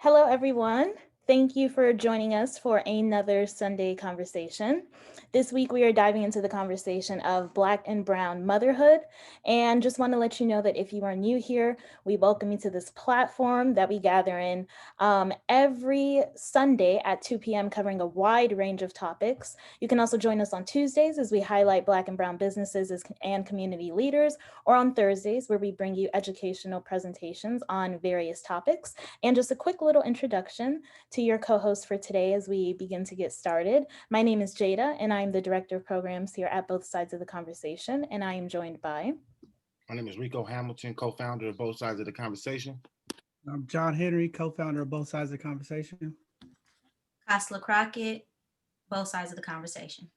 Hello, everyone. Thank you for joining us for another Sunday conversation. This week, we are diving into the conversation of Black and Brown motherhood. And just want to let you know that if you are new here, we welcome you to this platform that we gather in every Sunday at 2 p.m., covering a wide range of topics. You can also join us on Tuesdays as we highlight Black and Brown businesses and community leaders, or on Thursdays, where we bring you educational presentations on various topics. And just a quick little introduction to your co-host for today as we begin to get started. My name is Jada, and I'm the Director of Programs here at both sides of the conversation, and I am joined by... My name is Rico Hamilton, co-founder of Both Sides of the Conversation. I'm John Henry, co-founder of Both Sides of the Conversation. KaSelah, both sides of the conversation.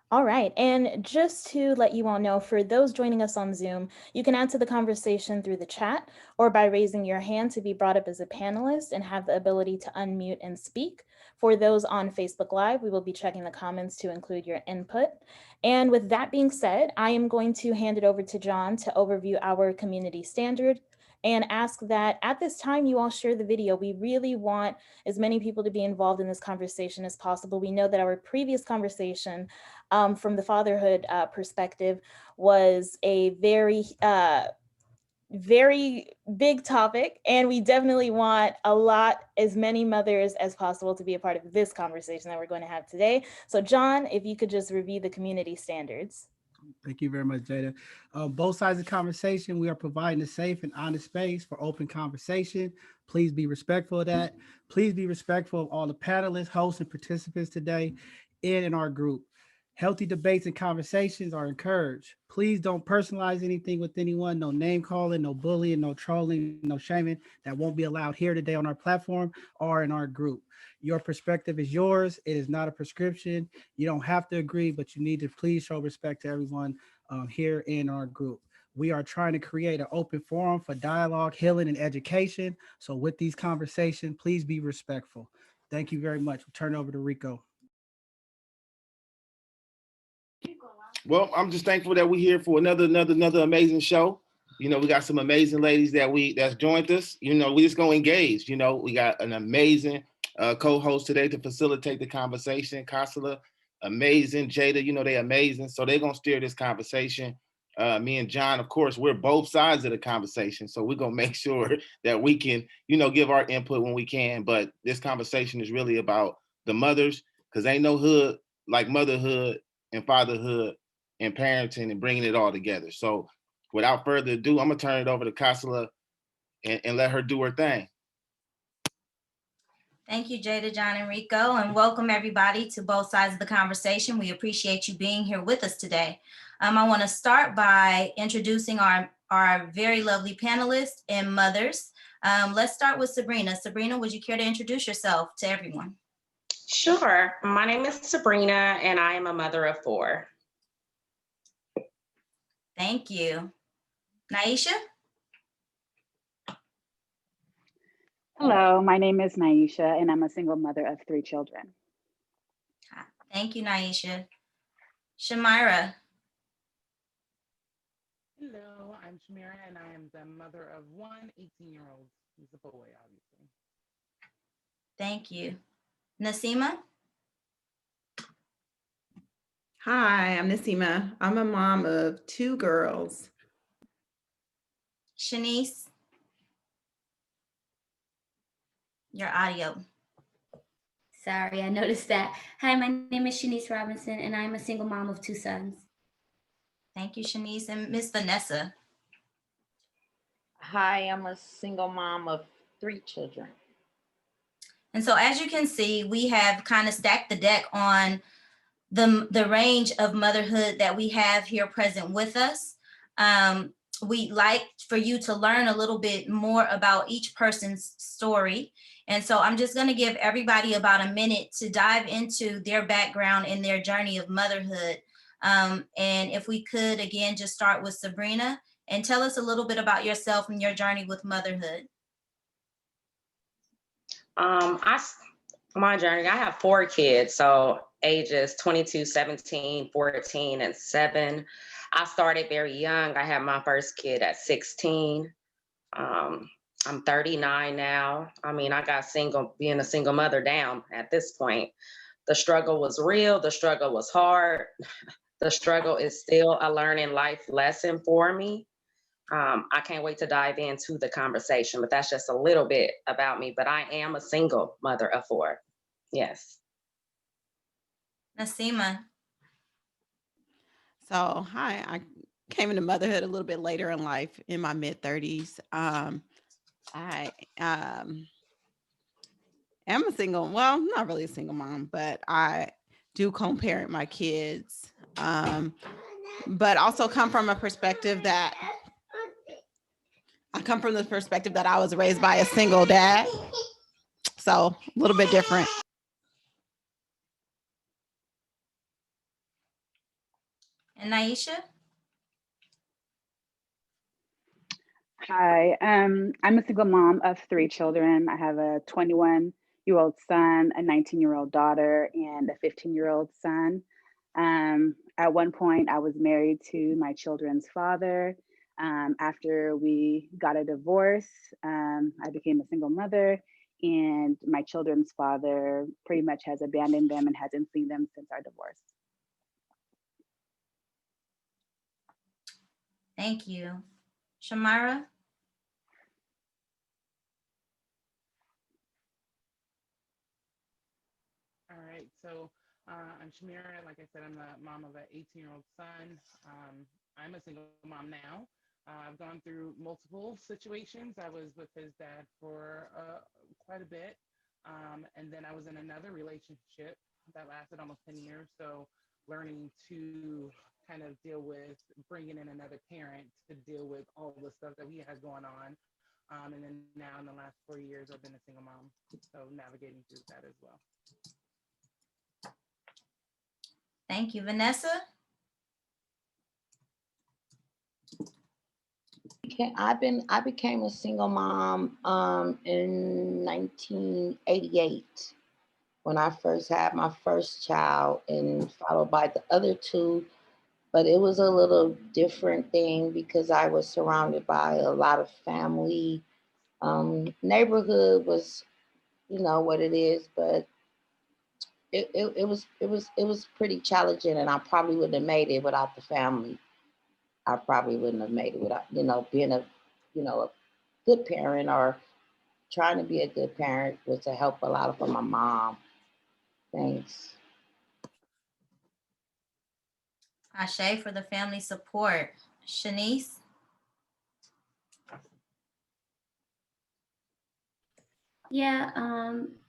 All right, and just to let you all know, for those joining us on Zoom, you can add to the conversation through the chat or by raising your hand to be brought up as a panelist and have the ability to unmute and speak. For those on Facebook Live, we will be checking the comments to include your input. And with that being said, I am going to hand it over to John to overview our community standard and ask that at this time you all share the video. We really want as many people to be involved in this conversation as possible. We know that our previous conversation from the fatherhood perspective was a very big topic, and we definitely want as many mothers as possible to be a part of this conversation that we're going to have today. So John, if you could just review the community standards. Thank you very much, Jada. Both sides of the conversation, we are providing a safe and honest space for open conversation. Please be respectful of that. Please be respectful of all the panelists, hosts, and participants today in our group. Healthy debates and conversations are encouraged. Please don't personalize anything with anyone. No name calling, no bullying, no trolling, no shaming. That won't be allowed here today on our platform or in our group. Your perspective is yours. It is not a prescription. You don't have to agree, but you need to please show respect to everyone here in our group. We are trying to create an open forum for dialogue, healing, and education. So with these conversations, please be respectful. Thank you very much. We'll turn it over to Rico. Well, I'm just thankful that we're here for another amazing show. We got some amazing ladies that's joined us. We just gonna engage. We got an amazing co-host today to facilitate the conversation. KaSelah, amazing. Jada, they amazing. So they're gonna steer this conversation. Me and John, of course, we're both sides of the conversation. So we're gonna make sure that we can, give our input when we can. But this conversation is really about the mothers, because ain't no hood like motherhood and fatherhood and parenting and bringing it all together. So without further ado, I'm gonna turn it over to KaSelah and let her do her thing. Thank you, Jada, John, and Rico, and welcome everybody to Both Sides of the Conversation. We appreciate you being here with us today. I want to start by introducing our very lovely panelists and mothers. Let's start with Sabrina. Sabrina, would you care to introduce yourself to everyone? Sure. My name is Sabrina, and I am a mother of 4. Thank you. Naisha? Hello, my name is Naisha, and I'm a single mother of 3 children. Thank you, Naisha. Shamira? Hello, I'm Shamira, and I am the mother of 1 18-year-old. He's a boy, obviously. Thank you. Nasima? Hi, I'm Nasima. I'm a mom of 2 girls. Shanice? Your audio. Sorry, I noticed that. Hi, my name is Shanice Robinson, and I'm a single mom of 2 sons. Thank you, Shanice. And Miss Vanessa? Hi, I'm a single mom of 3 children. And so as you can see, we have kind of stacked the deck on the range of motherhood that we have here present with us. We'd like for you to learn a little bit more about each person's story. And so I'm just going to give everybody about a minute to dive into their background and their journey of motherhood. And if we could, again, just start with Sabrina and tell us a little bit about yourself and your journey with motherhood. My journey, I have 4 kids, so ages 22, 17, 14, and 7. I started very young. I had my first kid at 16. I'm 39 now. I mean, I got being a single mother down at this point. The struggle was real. The struggle was hard. The struggle is still a learning life lesson for me. I can't wait to dive into the conversation, but that's just a little bit about me. But I am a single mother of 4. Yes. Nasima. So, hi, I came into motherhood a little bit later in life, in my mid 30s. I am a single, well, not really a single mom, but I do co-parent my kids. But also come from a perspective that I was raised by a single dad. So a little bit different. And Naisha? Hi, I'm a single mom of 3 children. I have a 21-year-old son, a 19-year-old daughter, and a 15-year-old son. At one point, I was married to my children's father. After we got a divorce, I became a single mother, and my children's father pretty much has abandoned them and hasn't seen them since our divorce. Thank you. Shamara? All right, so I'm Shamira. Like I said, I'm the mom of an 18-year-old son. I'm a single mom now. I've gone through multiple situations. I was with his dad for quite a bit. And then I was in another relationship that lasted almost 10 years. So learning to kind of deal with bringing in another parent to deal with all the stuff that we had going on. And then now in the last 4 years, I've been a single mom. So navigating through that as well. Thank you. Vanessa? I became a single mom in 1988 when I first had my first child, and followed by the other 2. But it was a little different thing because I was surrounded by a lot of family. Neighborhood was, what it is, but it was pretty challenging, and I probably wouldn't have made it without the family. I probably wouldn't have made it without, being a good parent, or trying to be a good parent, was to help a lot from my mom. Thanks. Ashe for the family support. Shanice? Yeah,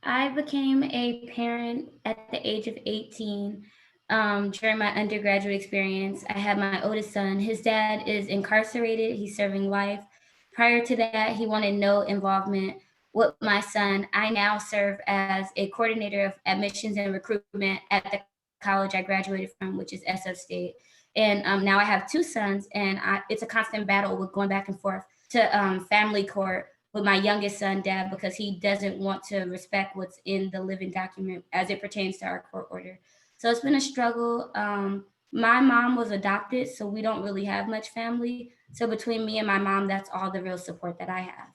I became a parent at the age of 18 during my undergraduate experience. I had my oldest son. His dad is incarcerated, he's serving life. Prior to that, he wanted no involvement with my son. I now serve as a coordinator of admissions and recruitment at the college I graduated from, which is SF State. And now I have 2 sons, and it's a constant battle with going back and forth to family court with my youngest son, Dad, because he doesn't want to respect what's in the living document as it pertains to our court order. So it's been a struggle. My mom was adopted, so we don't really have much family. So between me and my mom, that's all the real support that I have.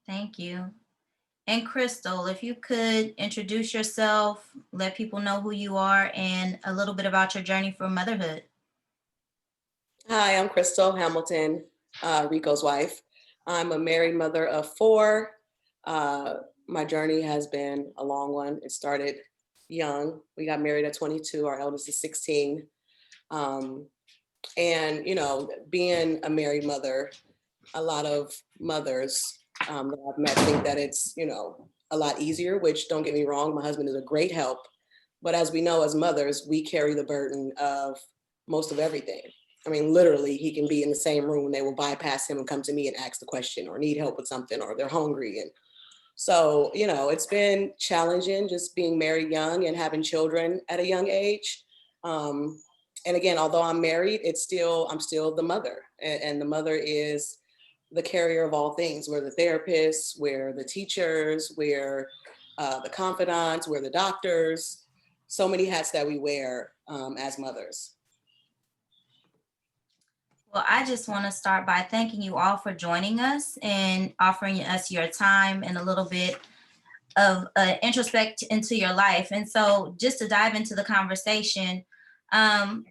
Thank you. And Crystal, if you could introduce yourself, let people know who you are, and a little bit about your journey for motherhood. Hi, I'm Crystal Hamilton, Rico's wife. I'm a married mother of 4. My journey has been a long one. It started young. We got married at 22. Our eldest is 16. And, being a married mother, a lot of mothers that I've met think that it's, a lot easier, which, don't get me wrong, my husband is a great help. But as we know, as mothers, we carry the burden of most of everything. I mean, literally, he can be in the same room and they will bypass him and come to me and ask the question, or need help with something, or they're hungry. And so, it's been challenging just being married young and having children at a young age. And again, although I'm married, I'm still the mother. And the mother is the carrier of all things. We're the therapists, we're the teachers, we're the confidants, we're the doctors. So many hats that we wear as mothers. Well, I just want to start by thanking you all for joining us and offering us your time and a little bit of introspect into your life. And so just to dive into the conversation, um,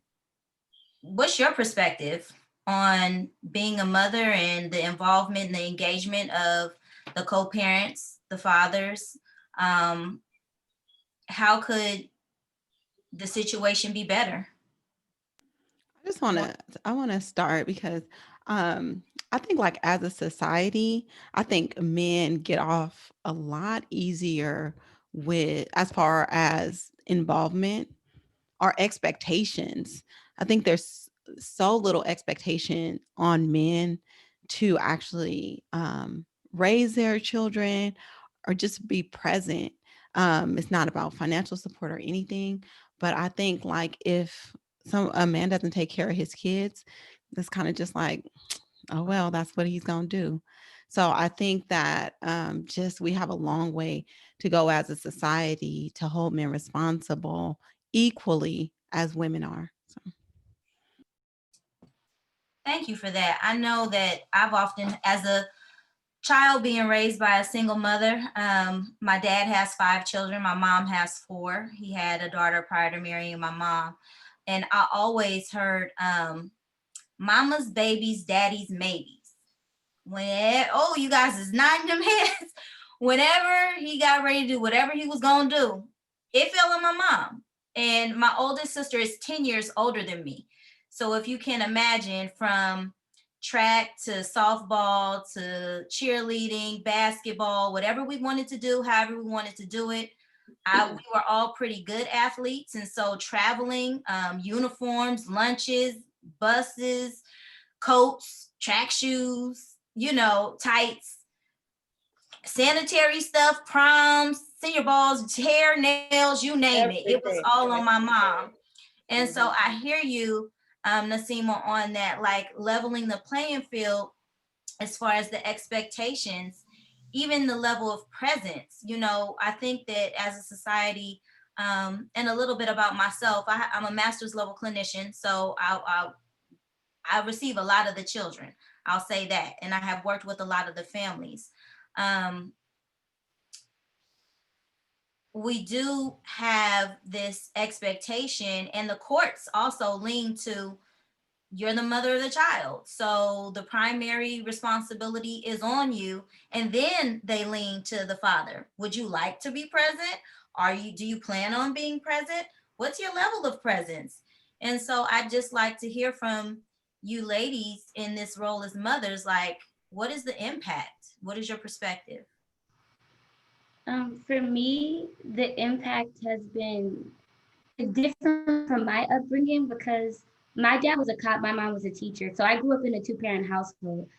what's your perspective on being a mother and the involvement and the engagement of the co-parents, the fathers? How could the situation be better? I want to start because I think like as a society, I think men get off a lot easier with as far as involvement or expectations. I think there's so little expectation on men to actually raise their children or just be present. It's not about financial support or anything, but I think like if a man doesn't take care of his kids, it's kind of just like, oh well, that's what he's gonna do. So I think that just we have a long way to go as a society to hold men responsible equally as women are. So. Thank you for that. I know that I've often, as a child being raised by a single mother, my dad has 5 children. My mom has 4. He had a daughter prior to marrying my mom. And I always heard mama's babies, daddy's maybes. Oh, you guys is nodding them heads. Whenever he got ready to do whatever he was going to do, it fell on my mom. And my oldest sister is 10 years older than me. So if you can imagine, from track to softball to cheerleading, basketball, whatever we wanted to do, however we wanted to do it, we were all pretty good athletes. And so traveling, uniforms, lunches, buses, coats, track shoes, tights, sanitary stuff, proms, senior balls, hair, nails, you name it. It was all on my mom. And so I hear you, Nasima, on that, like leveling the playing field as far as the expectations, even the level of presence. I think that as a society, and a little bit about myself, I'm a master's level clinician, so I receive a lot of the children. I'll say that. And I have worked with a lot of the families. We do have this expectation, and the courts also lean to, you're the mother of the child, so the primary responsibility is on you. And then they lean to the father. Would you like to be present? Do you plan on being present? What's your level of presence? And so I'd just like to hear from you ladies in this role as mothers, like, what is the impact? What is your perspective? For me, the impact has been different from my upbringing because my dad was a cop, my mom was a teacher. So I grew up in a 2-parent household.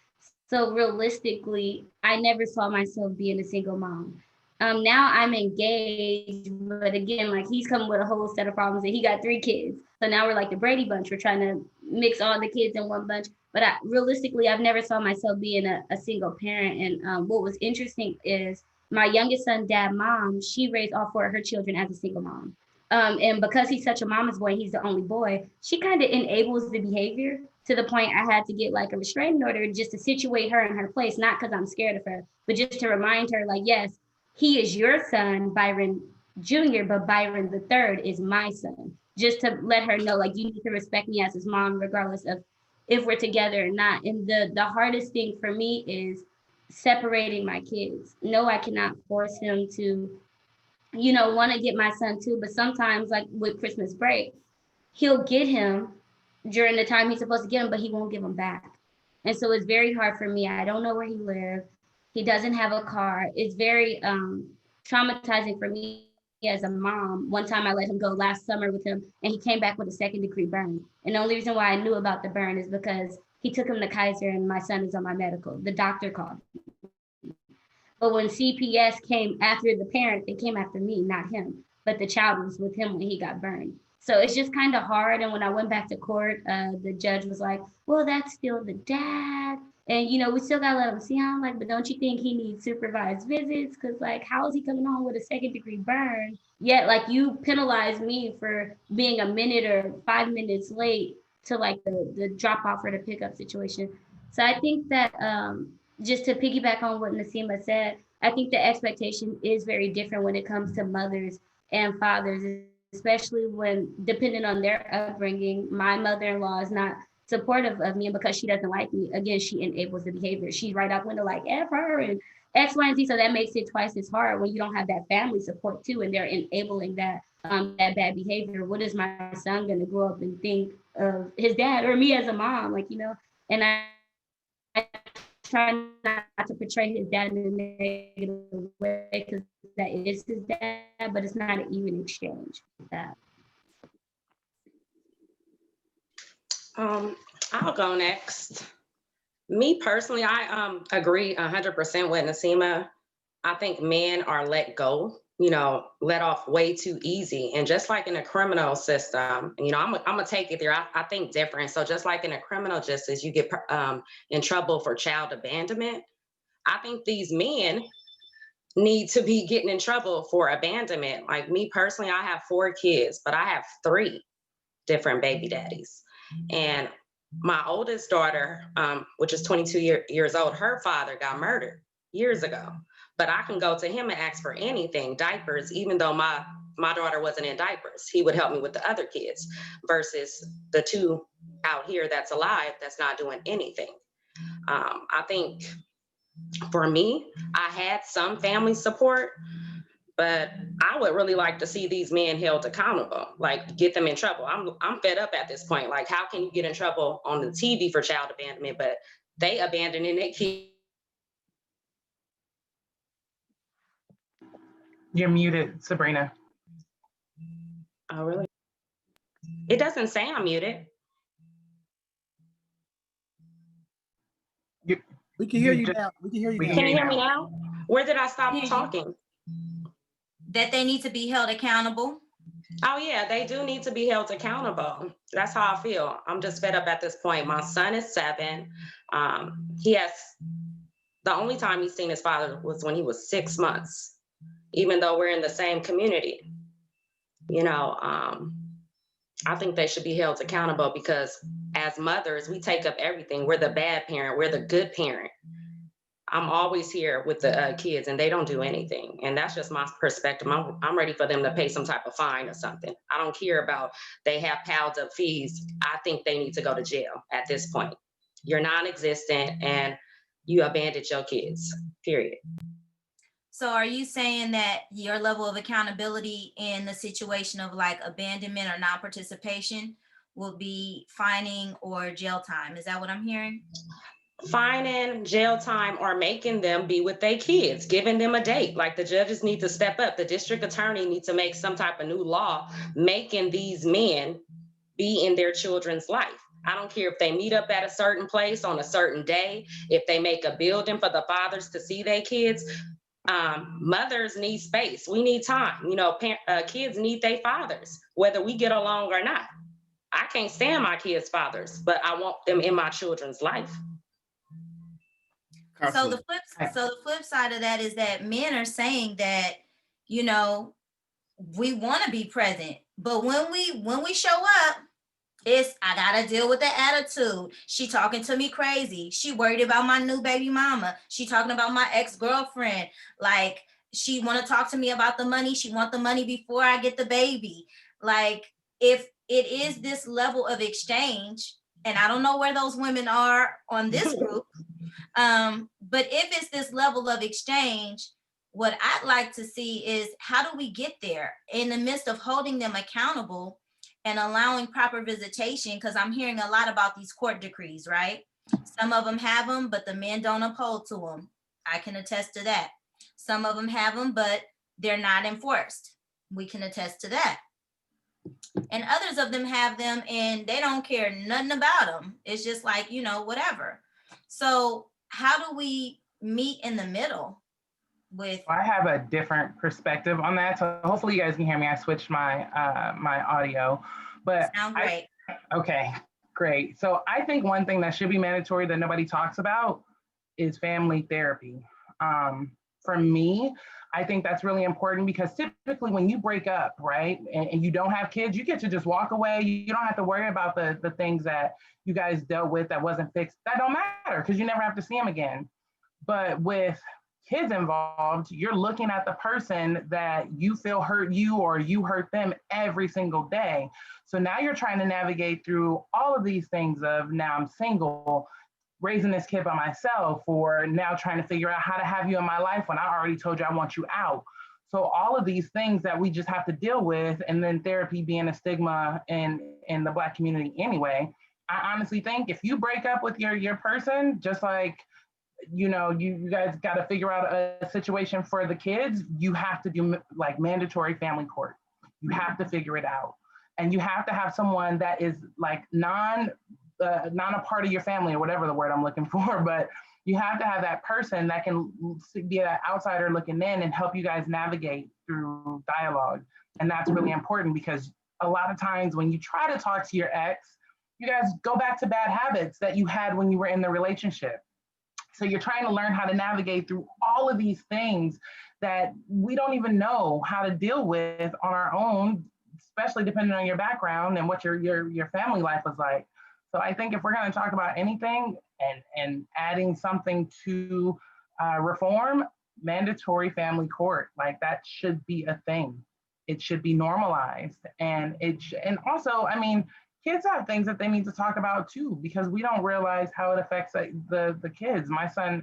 So realistically, I never saw myself being a single mom. Now I'm engaged, but again, like he's coming with a whole set of problems and he got 3 kids. So now we're like the Brady Bunch. We're trying to mix all the kids in one bunch. But realistically, I've never saw myself being a single parent. And what was interesting is my youngest son, dad, mom, she raised all 4 of her children as a single mom. And because he's such a mama's boy, he's the only boy, she kind of enables the behavior to the point I had to get like a restraining order just to situate her in her place, not because I'm scared of her, but just to remind her, like, yes, he is your son, Byron Jr., but Byron the third is my son. Just to let her know, like, you need to respect me as his mom, regardless of if we're together or not. And the hardest thing for me is separating my kids. No, I cannot force him to want to get my son too, but sometimes, like with Christmas break, he'll get him during the time he's supposed to get him, but he won't give him back. And so it's very hard for me. I don't know where he lives. He doesn't have a car. It's very traumatizing for me as a mom. One time I let him go last summer with him, and he came back with a 2nd-degree burn. And the only reason why I knew about the burn is because he took him to Kaiser, and my son is on my medical. The doctor called. But when CPS came after the parent, they came after me, not him. But the child was with him when he got burned. So it's just kind of hard. And when I went back to court, the judge was like, well, that's still the dad. And, we still got to let him see him. Like, but don't you think he needs supervised visits? Because, like, how is he coming home with a 2nd-degree burn? Yet, like, you penalize me for being a minute or 5 minutes late to like the drop off or the pickup situation. So I think that just to piggyback on what Nasima said, I think the expectation is very different when it comes to mothers and fathers, especially when depending on their upbringing. My mother-in-law is not supportive of me, and because she doesn't like me, again, she enables the behavior. She's right out the window like F her and X, Y, and Z. So that makes it twice as hard when you don't have that family support too, and they're enabling that bad behavior. What is my son going to grow up and think of his dad or me as a mom? Like, and I try not to portray his dad in a negative way because that is his dad, but it's not an even exchange. That. I'll go next. Me personally, I agree 100% with Nasima. I think men are let go, let off way too easy. And just like in a criminal system, I'm gonna take it there. I think different. So just like in a criminal justice, you get in trouble for child abandonment. I think these men need to be getting in trouble for abandonment. Like me personally, I have 4 kids, but I have 3 different baby daddies. And my oldest daughter, which is 22 years old, her father got murdered years ago. But I can go to him and ask for anything, diapers, even though my daughter wasn't in diapers. He would help me with the other kids versus the 2 out here that's alive that's not doing anything. I think for me, I had some family support, but I would really like to see these men held accountable, like get them in trouble. I'm fed up at this point. Like, how can you get in trouble on the TV for child abandonment, but they abandoning their kids? You're muted, Sabrina. Oh, really? It doesn't say I'm muted. We can hear you now. We can hear you now. Can you hear me now? Where did I stop talking? That they need to be held accountable. Oh yeah, they do need to be held accountable. That's how I feel. I'm just fed up at this point. My son is 7. The only time he's seen his father was when he was 6 months, even though we're in the same community. I think they should be held accountable because as mothers, we take up everything. We're the bad parent. We're the good parent. I'm always here with the kids and they don't do anything. And that's just my perspective. I'm ready for them to pay some type of fine or something. I don't care about they have piled up fees. I think they need to go to jail at this point. You're non-existent and you abandoned your kids, period. So are you saying that your level of accountability in the situation of like abandonment or non-participation will be fining or jail time? Is that what I'm hearing? Fining, jail time, or making them be with their kids, giving them a date. Like the judges need to step up. The district attorney needs to make some type of new law, making these men be in their children's life. I don't care if they meet up at a certain place on a certain day, if they make a building for the fathers to see their kids. Mothers need space. We need time. Kids need their fathers, whether we get along or not. I can't stand my kids' fathers, but I want them in my children's life. So the flip side of that is that men are saying that, we want to be present, but when we show up, I gotta deal with the attitude. She talking to me crazy. She worried about my new baby mama. She talking about my ex-girlfriend. Like, she want to talk to me about the money. She want the money before I get the baby. Like, if it is this level of exchange, and I don't know where those women are on this group, but if it's this level of exchange, what I'd like to see is how do we get there in the midst of holding them accountable and allowing proper visitation? Because I'm hearing a lot about these court decrees, right? Some of them have them, but the men don't uphold to them. I can attest to that. Some of them have them, but they're not enforced. We can attest to that. And others of them have them and they don't care nothing about them. It's just like, whatever. So how do we meet in the middle with? I have a different perspective on that. So hopefully you guys can hear me. I switched my my audio, but sound great. Okay, great. So I think one thing that should be mandatory that nobody talks about is family therapy. For me, I think that's really important because typically when you break up, right, and you don't have kids, you get to just walk away. You don't have to worry about the things that you guys dealt with that wasn't fixed. That don't matter because you never have to see them again. But with kids involved, you're looking at the person that you feel hurt you or you hurt them every single day. So now you're trying to navigate through all of these things of now I'm single, raising this kid by myself, or now trying to figure out how to have you in my life when I already told you I want you out. So all of these things that we just have to deal with, and then therapy being a stigma in the Black community anyway. I honestly think if you break up with your person, just like you guys got to figure out a situation for the kids, you have to do like mandatory family court. You have to figure it out. And you have to have someone that is like not a part of your family or whatever the word I'm looking for, but you have to have that person that can be an outsider looking in and help you guys navigate through dialogue. And that's really important because a lot of times when you try to talk to your ex, you guys go back to bad habits that you had when you were in the relationship. So you're trying to learn how to navigate through all of these things that we don't even know how to deal with on our own, especially depending on your background and what your family life was like. So I think if we're going to talk about anything and adding something to reform, mandatory family court, like that should be a thing. It should be normalized, and and also, I mean, kids have things that they need to talk about too, because we don't realize how it affects the kids. My son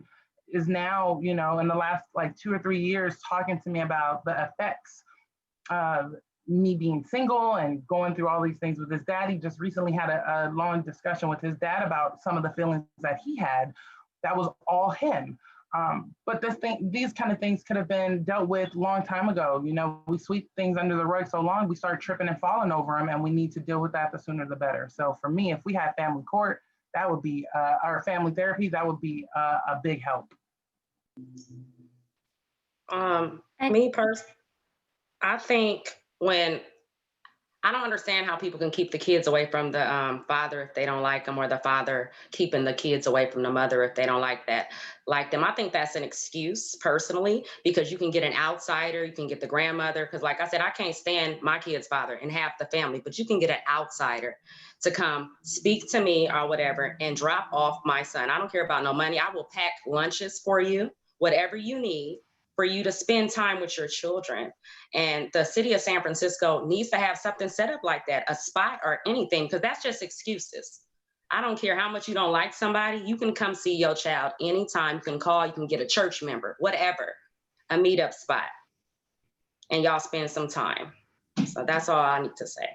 is now, in the last like 2 or 3 years talking to me about the effects of me being single and going through all these things with his dad. He just recently had a long discussion with his dad about some of the feelings that he had. That was all him. But these kind of things could have been dealt with a long time ago. We sweep things under the rug so long, we start tripping and falling over them, and we need to deal with that the sooner the better. So for me, if we had family court, that would be, our family therapy, that would be a big help. Me personally, I think I don't understand how people can keep the kids away from the father if they don't like them, or the father keeping the kids away from the mother if they don't like them. I think that's an excuse personally, because you can get an outsider, you can get the grandmother. Because like I said, I can't stand my kid's father and half the family, but you can get an outsider to come speak to me or whatever and drop off my son. I don't care about no money. I will pack lunches for you, whatever you need, for you to spend time with your children. And the city of San Francisco needs to have something set up like that, a spot or anything, because that's just excuses. I don't care how much you don't like somebody, you can come see your child anytime. You can call, you can get a church member, whatever, a meetup spot, and y'all spend some time. So that's all I need to say.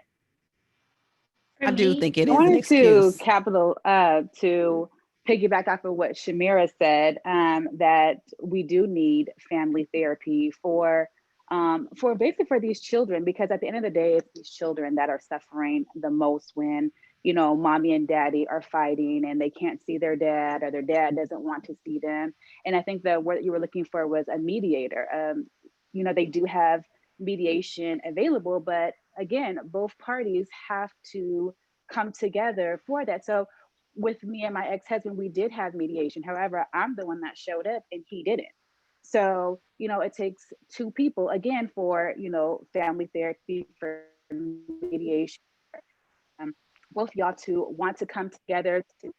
I do think it I is an wanted to excuse. to piggyback off of what Shamira said, that we do need family therapy for basically for these children, because at the end of the day, it's these children that are suffering the most when, mommy and daddy are fighting and they can't see their dad, or their dad doesn't want to see them. And I think the word that you were looking for was a mediator. They do have mediation available, but again, both parties have to come together for that. So with me and my ex-husband, we did have mediation. However, I'm the one that showed up and he didn't. So, it takes two people again for, family therapy, for mediation, both y'all to want to come together to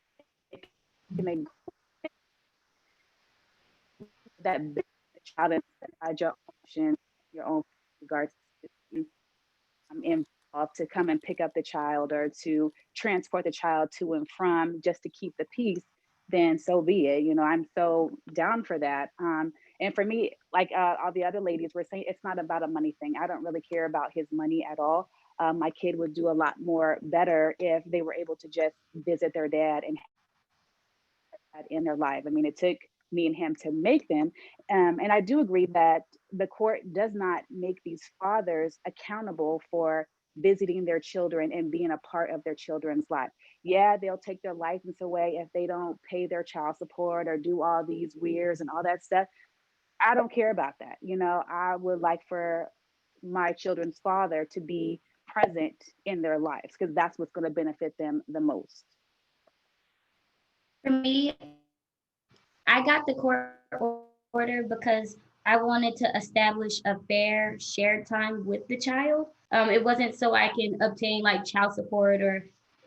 make that child inside your options, your own regards to involved to come and pick up the child or to transport the child to and from just to keep the peace, then so be it. I'm so down for that. And for me, like all the other ladies were saying, it's not about a money thing. I don't really care about his money at all. My kid would do a lot more better if they were able to just visit their dad and in their life. I mean, it took me and him to make them. And I do agree that the court does not make these fathers accountable for visiting their children and being a part of their children's life. Yeah, they'll take their license away if they don't pay their child support or do all these weirs and all that stuff. I don't care about that. I would like for my children's father to be present in their lives, because that's what's going to benefit them the most. For me, I got the court order because I wanted to establish a fair shared time with the child. It wasn't so I can obtain like child support or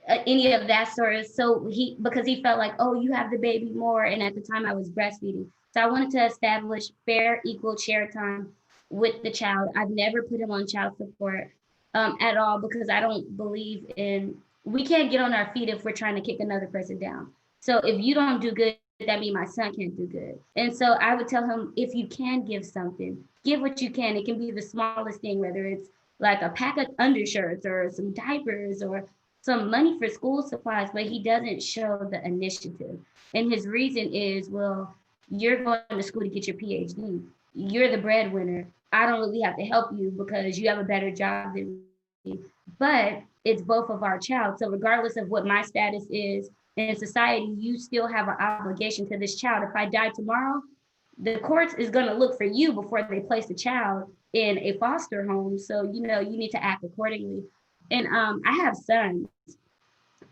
any of that sort of. So because he felt like, oh, you have the baby more, and at the time I was breastfeeding. So I wanted to establish fair, equal share time with the child. I've never put him on child support at all because I don't believe in. We can't get on our feet if we're trying to kick another person down. So if you don't do good, that means my son can't do good. And so I would tell him, if you can give something, give what you can. It can be the smallest thing, whether it's like a pack of undershirts or some diapers or some money for school supplies, but he doesn't show the initiative. And his reason is, well, you're going to school to get your PhD. You're the breadwinner. I don't really have to help you because you have a better job than me. But it's both of our child. So regardless of what my status is in society, you still have an obligation to this child. If I die tomorrow, the courts is going to look for you before they place the child in a foster home. So, you need to act accordingly. And I have sons.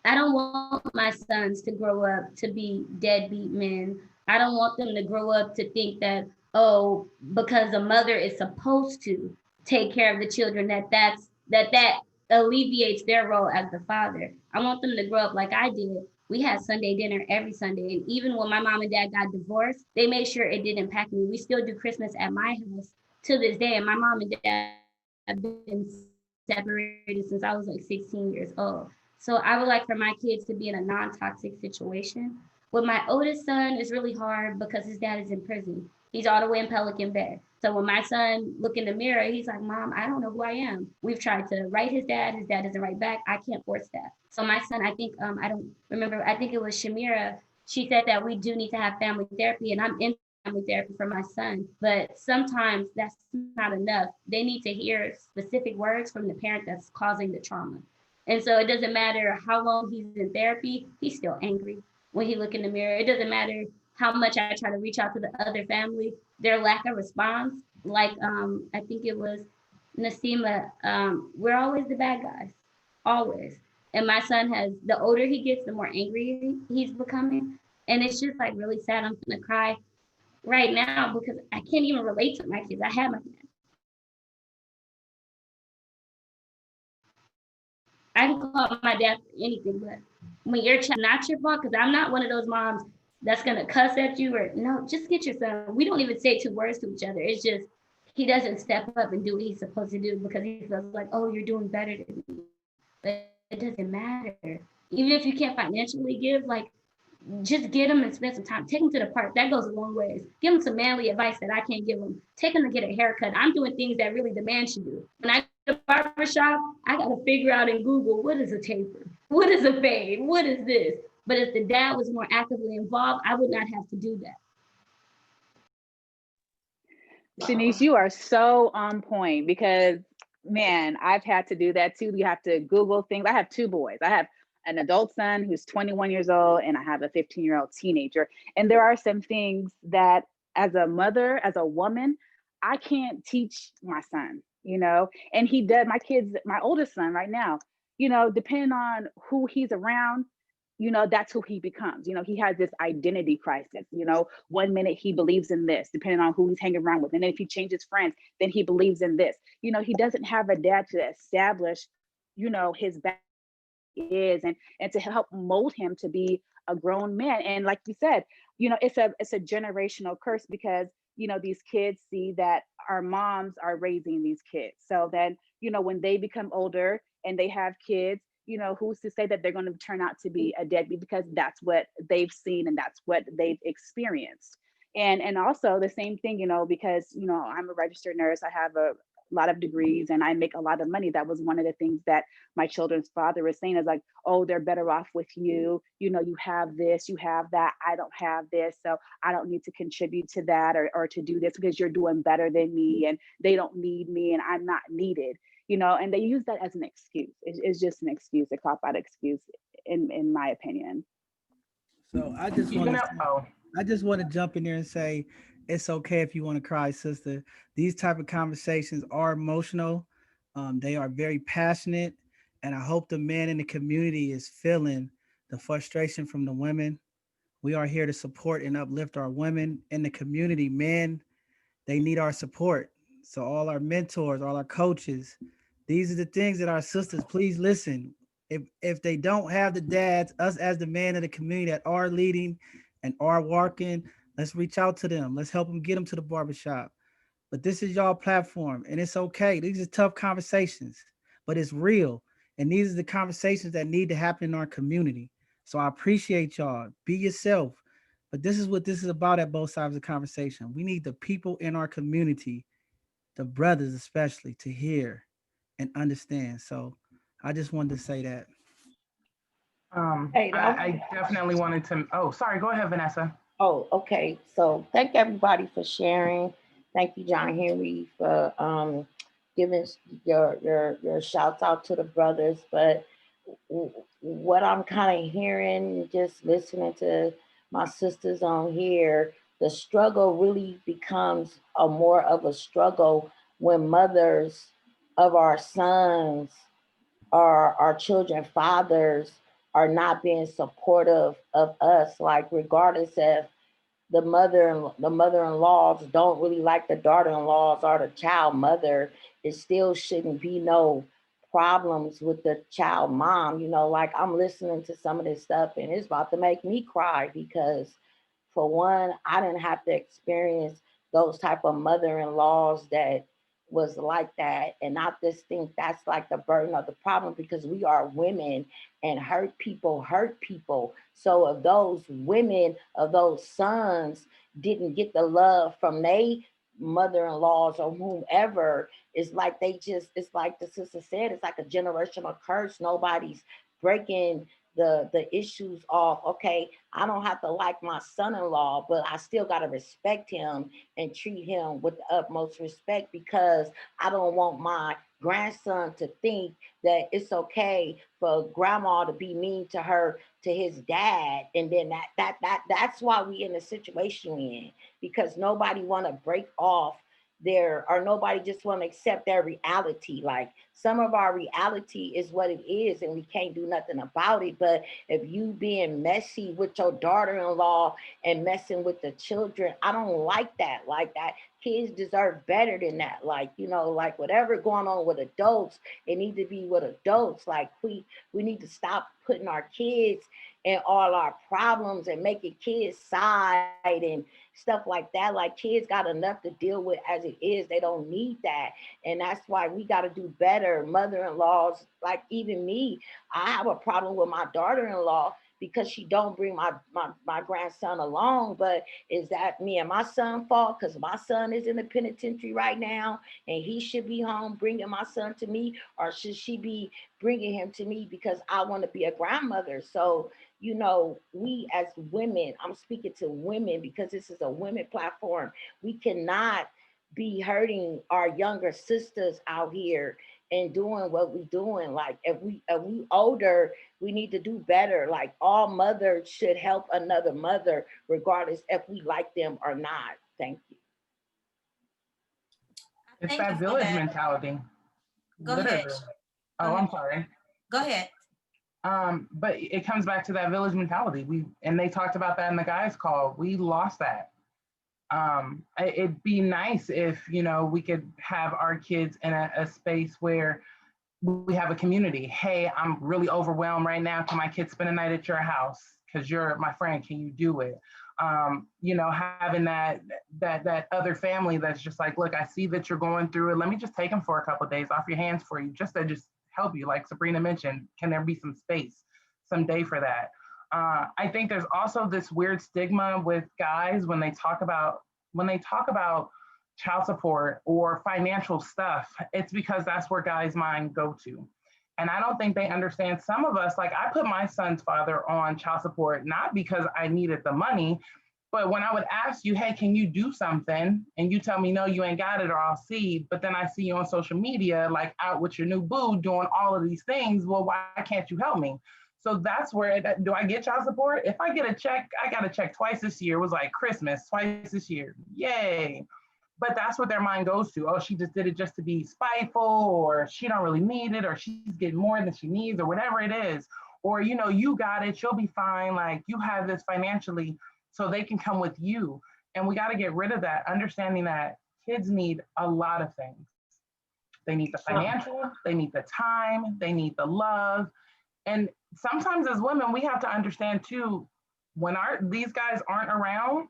I don't want my sons to grow up to be deadbeat men. I don't want them to grow up to think that, oh, because a mother is supposed to take care of the children, that alleviates their role as the father. I want them to grow up like I did. We had Sunday dinner every Sunday. And even when my mom and dad got divorced, they made sure it didn't impact me. We still do Christmas at my house to this day. And my mom and dad have been separated since I was like 16 years old. So I would like for my kids to be in a non-toxic situation. With my oldest son, it's really hard because his dad is in prison. He's all the way in Pelican Bay. So when my son look in the mirror, he's like, Mom, I don't know who I am. We've tried to write his dad doesn't write back. I can't force that. So my son, I think, I don't remember, I think it was Shamira. She said that we do need to have family therapy, and I'm in family therapy for my son. But sometimes that's not enough. They need to hear specific words from the parent that's causing the trauma. And so it doesn't matter how long he's in therapy, he's still angry when he look in the mirror. It doesn't matter how much I try to reach out to the other family, their lack of response. Like I think it was Nasima, we're always the bad guys, always. And my son the older he gets, the more angry he's becoming. And it's just like really sad. I'm gonna cry right now because I can't even relate to my kids. I had my I can call my dad for anything, but when your child not your fault, because I'm not one of those moms that's gonna cuss at you or no, just get your son. We don't even say two words to each other. It's just he doesn't step up and do what he's supposed to do because he feels like, oh, you're doing better than me. But it doesn't matter. Even if you can't financially give, like just get them and spend some time. Take them to the park. That goes a long ways. Give them some manly advice that I can't give them. Take them to get a haircut. I'm doing things that really the man should do. When I go to the barber shop, I got to figure out in Google, what is a taper? What is a fade? What is this? But if the dad was more actively involved, I would not have to do that. Shanice, you are so on point because, man, I've had to do that too. You have to Google things. I have two boys. I have an adult son who's 21 years old, and I have a 15-year-old teenager. And there are some things that, as a mother, as a woman, I can't teach my son, and he does. My oldest son right now, depending on who he's around, that's who he becomes. He has this identity crisis. One minute he believes in this, depending on who he's hanging around with. And then if he changes friends, then he believes in this. He doesn't have a dad to establish, his back is and to help mold him to be a grown man. And like you said, it's a generational curse because, these kids see that our moms are raising these kids. So then, when they become older and they have kids, who's to say that they're going to turn out to be a deadbeat because that's what they've seen and that's what they've experienced. And also the same thing, because, I'm a registered nurse, I have a lot of degrees and I make a lot of money. That was one of the things that my children's father was saying is like, oh, they're better off with you. You have this, you have that. I don't have this. So I don't need to contribute to that or to do this because you're doing better than me and they don't need me and I'm not needed. And they use that as an excuse. It's just an excuse, a cop-out excuse, in my opinion. So I just want to jump in there and say, it's okay if you want to cry, sister. These type of conversations are emotional. They are very passionate, and I hope the men in the community is feeling the frustration from the women. We are here to support and uplift our women in the community. Men, They need our support. So all our mentors, all our coaches, these are the things that our sisters, please listen. If they don't have the dads, us as the man of the community that are leading and are working, let's reach out to them. Let's help them get them to the barbershop. But this is y'all platform, and it's okay. These are tough conversations, but it's real. And these are the conversations that need to happen in our community. So I appreciate y'all. Be yourself. But this is what this is about at both sides of the conversation. We need the people in our community, the brothers especially, to hear and understand. So I just wanted to say that. Hey, I definitely wanted to. Oh, sorry. Go ahead, Vanessa. Oh, okay. So thank everybody for sharing. Thank you, John Henry, for giving your shouts out to the brothers. But what I'm kind of hearing, just listening to my sisters on here, the struggle really becomes a more of a struggle when mothers of our sons or our children fathers are not being supportive of us, like regardless of the mother-in-laws don't really like the daughter-in-laws or the child mother, it still shouldn't be no problems with the child mom. Like I'm listening to some of this stuff and it's about to make me cry because for one, I didn't have to experience those type of mother-in-laws that was like that. And I just think that's like the burden of the problem because we are women and hurt people hurt people. So if those women, of those sons didn't get the love from they mother-in-laws or whomever, it's like the sister said, it's like a generational curse. Nobody's breaking the issues off. Okay, I don't have to like my son-in-law, but I still got to respect him and treat him with the utmost respect because I don't want my grandson to think that it's okay for grandma to be mean to her to his dad, and then that's why we in the situation we in, because nobody want to break off their, or nobody just want to accept their reality. Like some of our reality is what it is and we can't do nothing about it. But if you being messy with your daughter-in-law and messing with the children, I don't like that. Like that, kids deserve better than that. Like, like whatever going on with adults, it need to be with adults. Like we need to stop putting our kids in all our problems and making kids side and stuff like that. Like kids got enough to deal with as it is. They don't need that. And that's why we got to do better. Mother-in-laws, like even me, I have a problem with my daughter-in-law because she don't bring my grandson along. But is that me and my son fault? Because my son is in the penitentiary right now and he should be home bringing my son to me, or should she be bringing him to me because I want to be a grandmother? So we as women, I'm speaking to women because this is a women platform. We cannot be hurting our younger sisters out here and doing what we doing. Like if we older, we need to do better. Like all mothers should help another mother, regardless if we like them or not. Thank you. It's Thank you that for village that. mentality. Go ahead. Literally. Go Oh, ahead. I'm sorry. Go ahead. But it comes back to that village mentality. And they talked about that in the guys' call. We lost that. It'd be nice if we could have our kids in a space where we have a community. Hey, I'm really overwhelmed right now. Can my kids spend a night at your house? Because you're my friend. Can you do it? Having that other family that's just like, look, I see that you're going through it. Let me just take them for a couple of days off your hands for you, just to just help you. Like Sabrina mentioned, can there be some space, some day for that? I think there's also this weird stigma with guys when they talk about child support or financial stuff. It's because that's where guys' mind go to. And I don't think they understand. Some of us, like I put my son's father on child support, not because I needed the money, but when I would ask you, hey, can you do something? And you tell me, no, you ain't got it, or I'll see. But then I see you on social media, like out with your new boo doing all of these things. Well, why can't you help me? So that's where, do I get child support? If I get a check, I got a check twice this year. It was like Christmas, twice this year. Yay. But that's what their mind goes to. Oh, she just did it just to be spiteful, or she don't really need it, or she's getting more than she needs, or whatever it is. Or, you got it, you'll be fine. Like you have this financially, so they can come with you. And we got to get rid of that, understanding that Kids need a lot of things. They need the financial, they need the time, they need the love. And sometimes as women, we have to understand too, when these guys aren't around,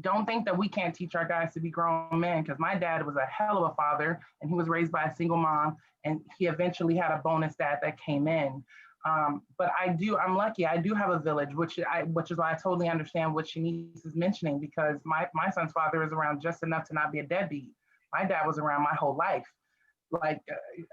don't think that we can't teach our guys to be grown men, because my dad was a hell of a father and he was raised by a single mom, and he eventually had a bonus dad that came in. But I'm lucky. I do have a village, which is why I totally understand what Shanice is mentioning, because my son's father is around just enough to not be a deadbeat. My dad was around my whole life. Like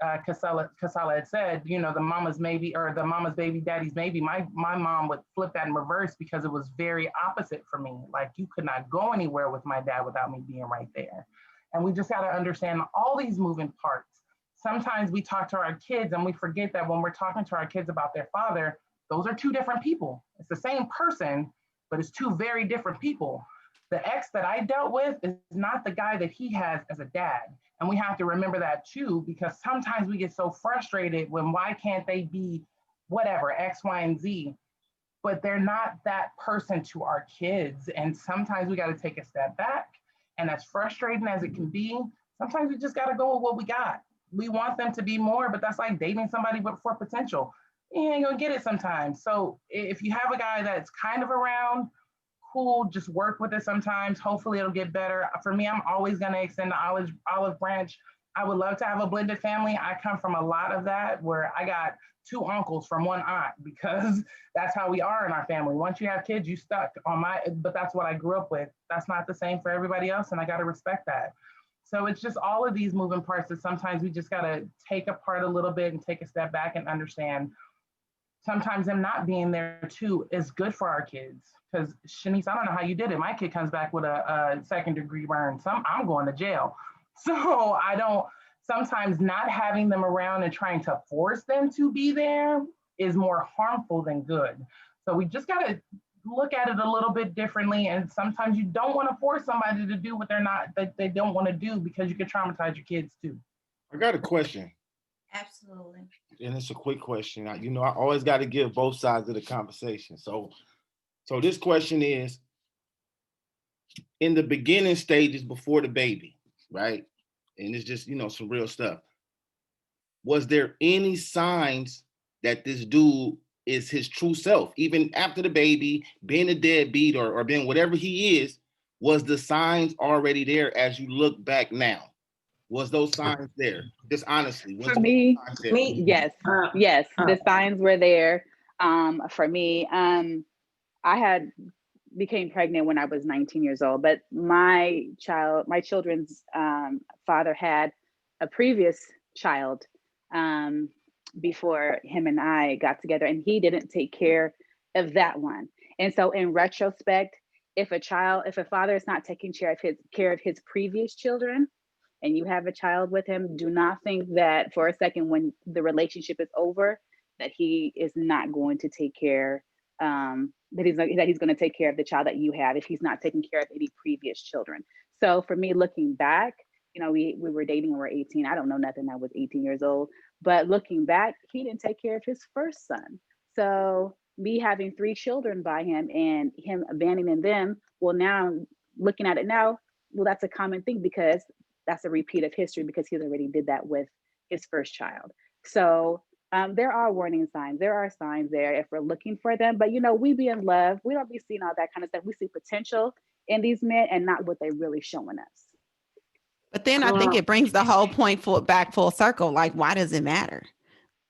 KaSelah had said, you know, the mama's maybe, or the mama's baby, daddy's maybe. My mom would flip that in reverse, because it was very opposite for me. Like, you could not go anywhere with my dad without me being right there. And we just got to understand all these moving parts. Sometimes we talk to our kids and we forget that when we're talking to our kids about their father, those are two different people. It's the same person, but it's two very different people. The ex that I dealt with is not the guy that he has as a dad. And we have to remember that too, because sometimes we get so frustrated when why can't they be whatever, X, Y, and Z, but they're not that person to our kids. And sometimes we got to take a step back. And as frustrating as it can be, sometimes we just got to go with what we got. We want them to be more, but that's like dating somebody for potential. You ain't gonna get it sometimes. So if you have a guy that's kind of around, cool, just work with it sometimes. Hopefully it'll get better. For me, I'm always going to extend the olive branch. I would love to have a blended family. I come from a lot of that, where I got 2 uncles from 1 aunt, because that's how we are in our family. Once you have kids, you stuck but that's what I grew up with. That's not the same for everybody else, and I got to respect that. So it's just all of these moving parts that sometimes we just got to take apart a little bit and take a step back and understand sometimes them not being there too is good for our kids. Because Shanice, I don't know how you did it. My kid comes back with a 2nd-degree burn. I'm going to jail. So sometimes not having them around and trying to force them to be there is more harmful than good. So we just got to look at it a little bit differently. And sometimes you don't want to force somebody to do what they don't want to do, because you can traumatize your kids too. I got a question. Absolutely. And it's a quick question. I always got to give both sides of the conversation. So this question is, in the beginning stages before the baby, right? And it's just, some real stuff. Was there any signs that this dude is his true self, even after the baby, being a deadbeat or being whatever he is? Was the signs already there as you look back now? Was those signs there? Just honestly. For me, yes, Oh. the signs were there. For me, I became pregnant when I was 19 years old, but my children's father had a previous child before him and I got together, and he didn't take care of that one. And so in retrospect, if a father is not taking care of his previous children, and you have a child with him, do not think that for a second when the relationship is over, that he is not going to take care, that he's going to take care of the child that you have if he's not taking care of any previous children. So for me, looking back, we were dating when we were 18. I don't know nothing. I was 18 years old, but looking back, he didn't take care of his first son. So me having 3 children by him and him abandoning them, well, now looking at it now, well, that's a common thing, because that's a repeat of history, because he already did that with his first child. So there are warning signs. There are signs there if we're looking for them. But, we be in love. We don't be seeing all that kind of stuff. We see potential in these men and not what they're really showing us. But then I think it brings the whole point back full circle. Like, why does it matter?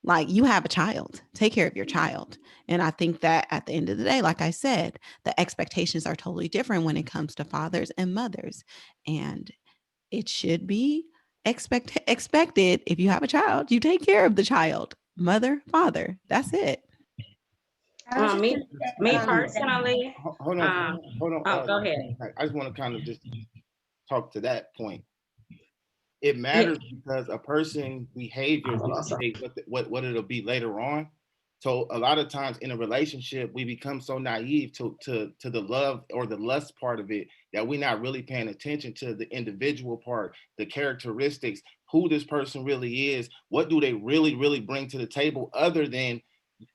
Like, you have a child, take care of your child. And I think that at the end of the day, like I said, the expectations are totally different when it comes to fathers and mothers. And it should be expected, if you have a child, you take care of the child, mother, father. That's it. Me personally. Hold on. Go ahead. I just want to kind of just talk to that point. It matters because a person's behavior dictates what it'll be later on. So a lot of times in a relationship, we become so naive to the love or the lust part of it that we're not really paying attention to the individual part, the characteristics, who this person really is, what do they really, really bring to the table, other than,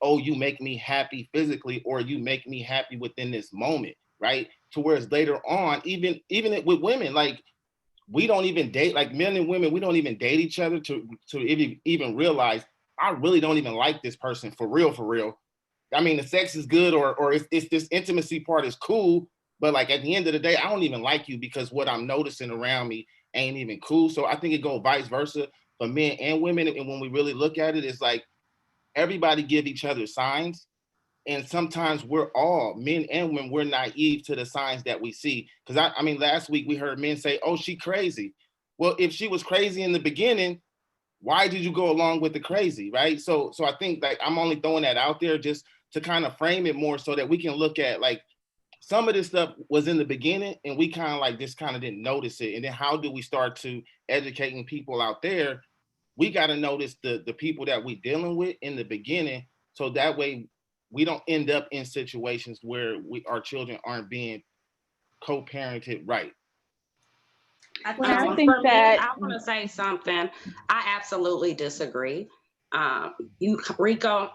oh, you make me happy physically, or you make me happy within this moment, right? To whereas later on, even with women, like, we don't even date, like men and women, we don't even date each other to even realize I really don't even like this person for real, for real. I mean, the sex is good, or it's this intimacy part is cool, but like at the end of the day, I don't even like you because what I'm noticing around me ain't even cool. So I think it goes vice versa for men and women. And when we really look at it, it's like everybody give each other signs. And sometimes we're all, men and women, we're naive to the signs that we see. Because I mean, last week we heard men say, oh, she crazy. Well, if she was crazy in the beginning, why did you go along with the crazy, right? So I think like I'm only throwing that out there just to kind of frame it more so that we can look at like some of this stuff was in the beginning and we kind of like just kind of didn't notice it. And then how do we start to educating people out there? We got to notice the people that we dealing with in the beginning, so that way we don't end up in situations where our children aren't being co-parented right. Well, I think For me, that I want to say something. I absolutely disagree. Rico,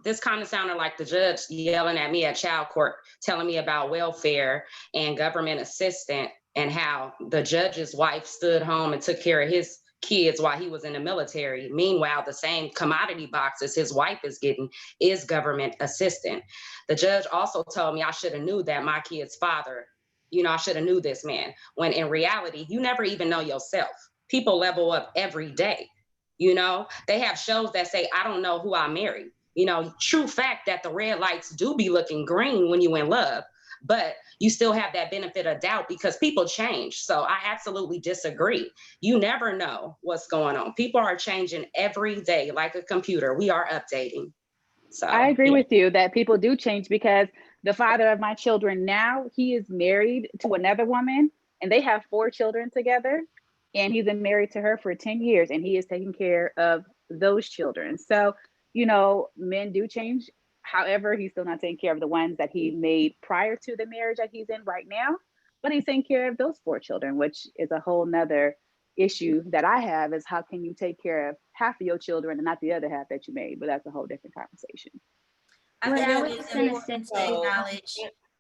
this kind of sounded like the judge yelling at me at child court, telling me about welfare and government assistance and how the judge's wife stood home and took care of his kids while he was in the military. Meanwhile, the same commodity boxes his wife is getting is government assistance. The judge also told me I should have knew that my kid's father, I should have knew this man, when in reality, you never even know yourself. People level up every day. They have shows that say, I don't know who I married. True fact that the red lights do be looking green when you in love, but you still have that benefit of doubt because people change. So I absolutely disagree. You never know what's going on. People are changing every day like a computer. We are updating. So I agree with you that people do change, because the father of my children now, he is married to another woman and they have 4 children together, and he's been married to her for 10 years and he is taking care of those children. So, men do change. However, he's still not taking care of the ones that he made prior to the marriage that he's in right now, but he's taking care of those 4 children, which is a whole nother issue that I have, is how can you take care of half of your children and not the other half that you made? But that's a whole different conversation. I What think I it was is gonna important to say, acknowledge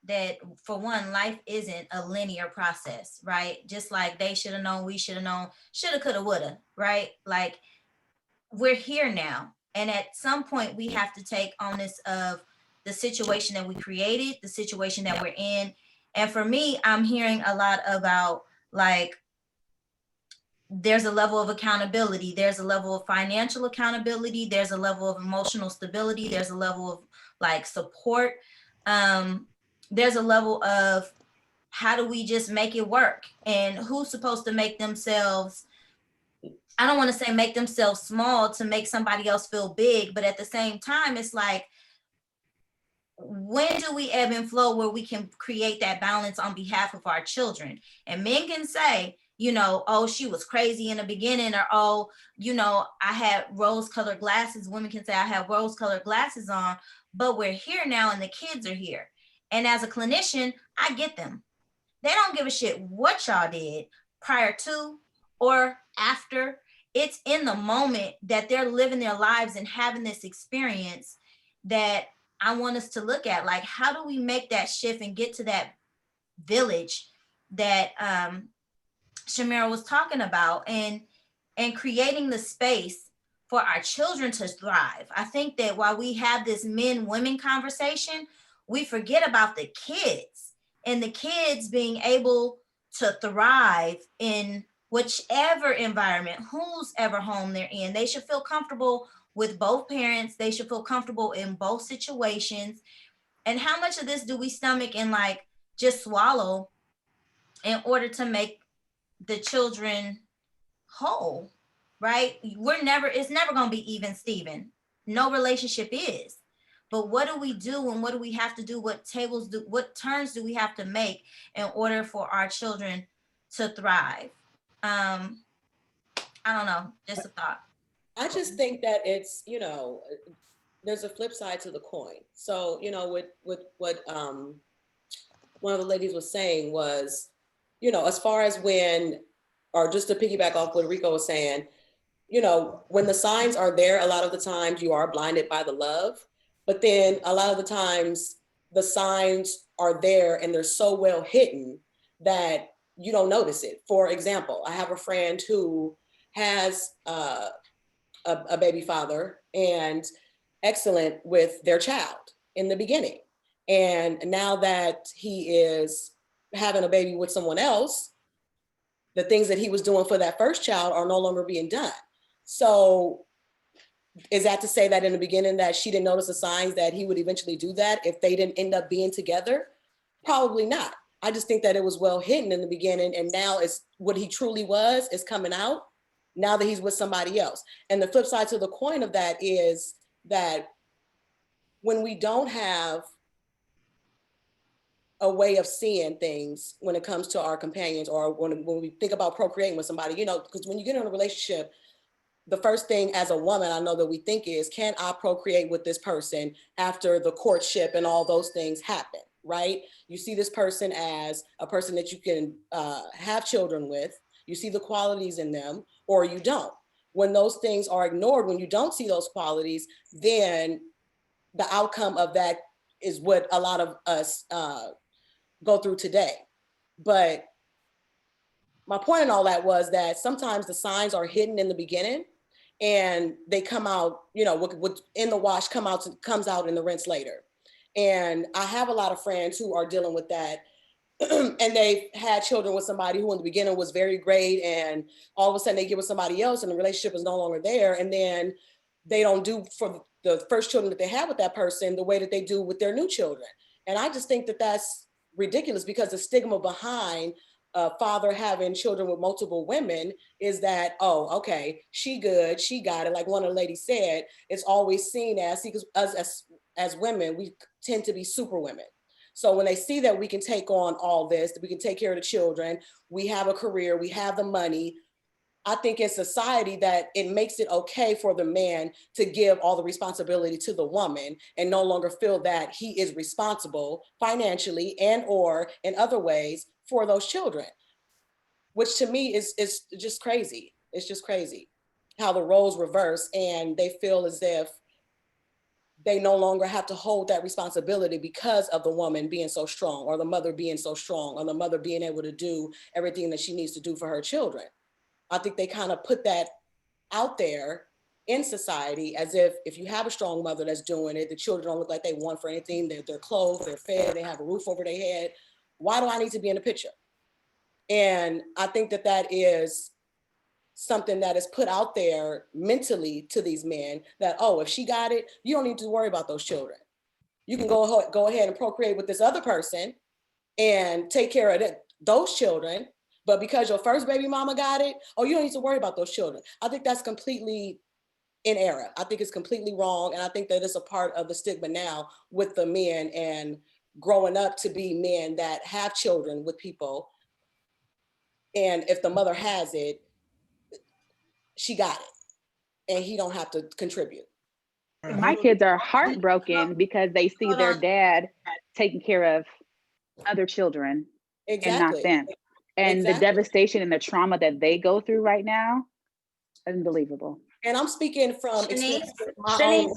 that, for one, life isn't a linear process, right? Just like they should have known, we should have known, shoulda, coulda, woulda, right? Like, we're here now. And at some point we have to take onus of the situation that we created, the situation that we're in. And for me, I'm hearing a lot about like, there's a level of accountability, there's a level of financial accountability, there's a level of emotional stability, there's a level of like support, there's a level of how do we just make it work, and who's supposed to make themselves, I don't want to say make themselves small to make somebody else feel big, but at the same time it's like, when do we ebb and flow where we can create that balance on behalf of our children? And men can say, oh, she was crazy in the beginning, or, oh, I had rose-colored glasses. Women can say I have rose-colored glasses on, but we're here now and the kids are here. And as a clinician, I get them. They don't give a shit what y'all did prior to or after. It's in the moment that they're living their lives and having this experience that I want us to look at. Like, how do we make that shift and get to that village that Shamira was talking about, and creating the space for our children to thrive? I think that while we have this men-women conversation, we forget about the kids, and the kids being able to thrive in whichever environment, whose ever home they're in. They should feel comfortable with both parents. They should feel comfortable in both situations. And how much of this do we stomach and like just swallow in order to make the children whole, right? It's never going to be even Steven. No relationship is. But what do we do, and what do we have to do? What turns do we have to make in order for our children to thrive? I don't know, just a thought. I just think that it's, there's a flip side to the coin. So, with what one of the ladies was saying was, as far as when, or just to piggyback off what Rico was saying, when the signs are there, a lot of the times you are blinded by the love, but then a lot of the times the signs are there and they're so well hidden that you don't notice it. For example, I have a friend who has a baby father and excellent with their child in the beginning. And now that he is having a baby with someone else, the things that he was doing for that first child are no longer being done. So is that to say that in the beginning that she didn't notice the signs that he would eventually do that if they didn't end up being together? Probably not. I just think that it was well hidden in the beginning, and now it's what he truly was is coming out now that he's with somebody else. And the flip side to the coin of that is that when we don't have a way of seeing things when it comes to our companions, or when we think about procreating with somebody, you know, because when you get in a relationship, the first thing as a woman I know that we think is, can I procreate with this person after the courtship and all those things happen, right? You see this person as a person that you can have children with, you see the qualities in them, or you don't. When those things are ignored, when you don't see those qualities, then the outcome of that is what a lot of us go through today. But my point in all that was that sometimes the signs are hidden in the beginning and they come out, you know, what in the wash comes out in the rinse later. And I have a lot of friends who are dealing with that. And they've had children with somebody who in the beginning was very great, and all of a sudden they get with somebody else and the relationship is no longer there. And then they don't do for the first children that they had with that person the way that they do with their new children. And I just think that that's ridiculous, because the stigma behind a father having children with multiple women is that, oh, okay, she good, she got it. Like one of the ladies said, it's always seen as, because us as women, we tend to be super women. So when they see that we can take on all this, that we can take care of the children, we have a career, we have the money, I think in society that it makes it okay for the man to give all the responsibility to the woman and no longer feel that he is responsible financially and or in other ways for those children, which to me is just crazy. It's just crazy how the roles reverse and they feel as if they no longer have to hold that responsibility because of the woman being so strong, or the mother being so strong, or the mother being able to do everything that she needs to do for her children. I think they kind of put that out there in society as if you have a strong mother that's doing it, the children don't look like they want for anything, they're clothed, they're fed, they have a roof over their head. Why do I need to be in the picture? And I think that that is something that is put out there mentally to these men that, oh, if she got it, you don't need to worry about those children. You can go ahead and procreate with this other person and take care of those children. But because your first baby mama got it, oh, you don't need to worry about those children. I think that's completely in error. I think it's completely wrong. And I think that it's a part of the stigma now with the men and growing up to be men that have children with people. And if the mother has it, she got it. And he don't have to contribute. My kids are heartbroken because they see their dad taking care of other children and not them. And the devastation and the trauma that they go through right now, unbelievable. And I'm speaking from Shanice,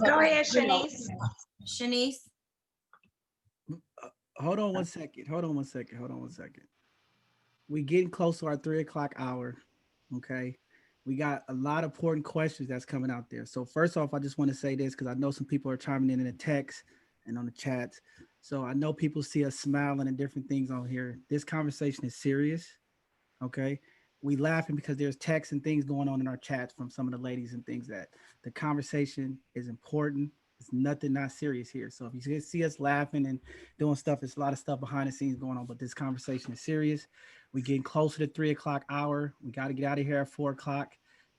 Go ahead, Shanice. Shanice. Hold on one second. We getting close to our 3:00 hour. Okay. We got a lot of important questions that's coming out there. So first off, I just want to say this because I know some people are chiming in the text and on the chats. So I know people see us smiling and different things on here. This conversation is serious. Okay. We laughing because there's texts and things going on in our chats from some of the ladies and things that the conversation is important. It's nothing not serious here. So if you see us laughing and doing stuff, it's a lot of stuff behind the scenes going on, but this conversation is serious. We're getting closer to 3:00 hour. We got to get out of here at 4:00.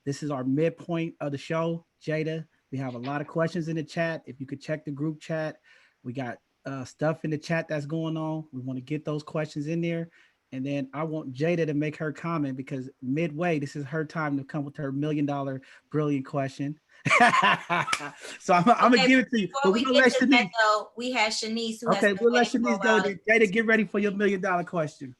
This is our midpoint of the show. Jada, we have a lot of questions in the chat. If you could check the group chat, we got stuff in the chat that's going on. We want to get those questions in there. And then I want Jada to make her comment because midway, this is her time to come with her $1 million brilliant question. So I'm gonna give it to you. Before we get to that, though, we have Shanice who okay, we'll let Shanice go. Jada, get ready for your $1 million question.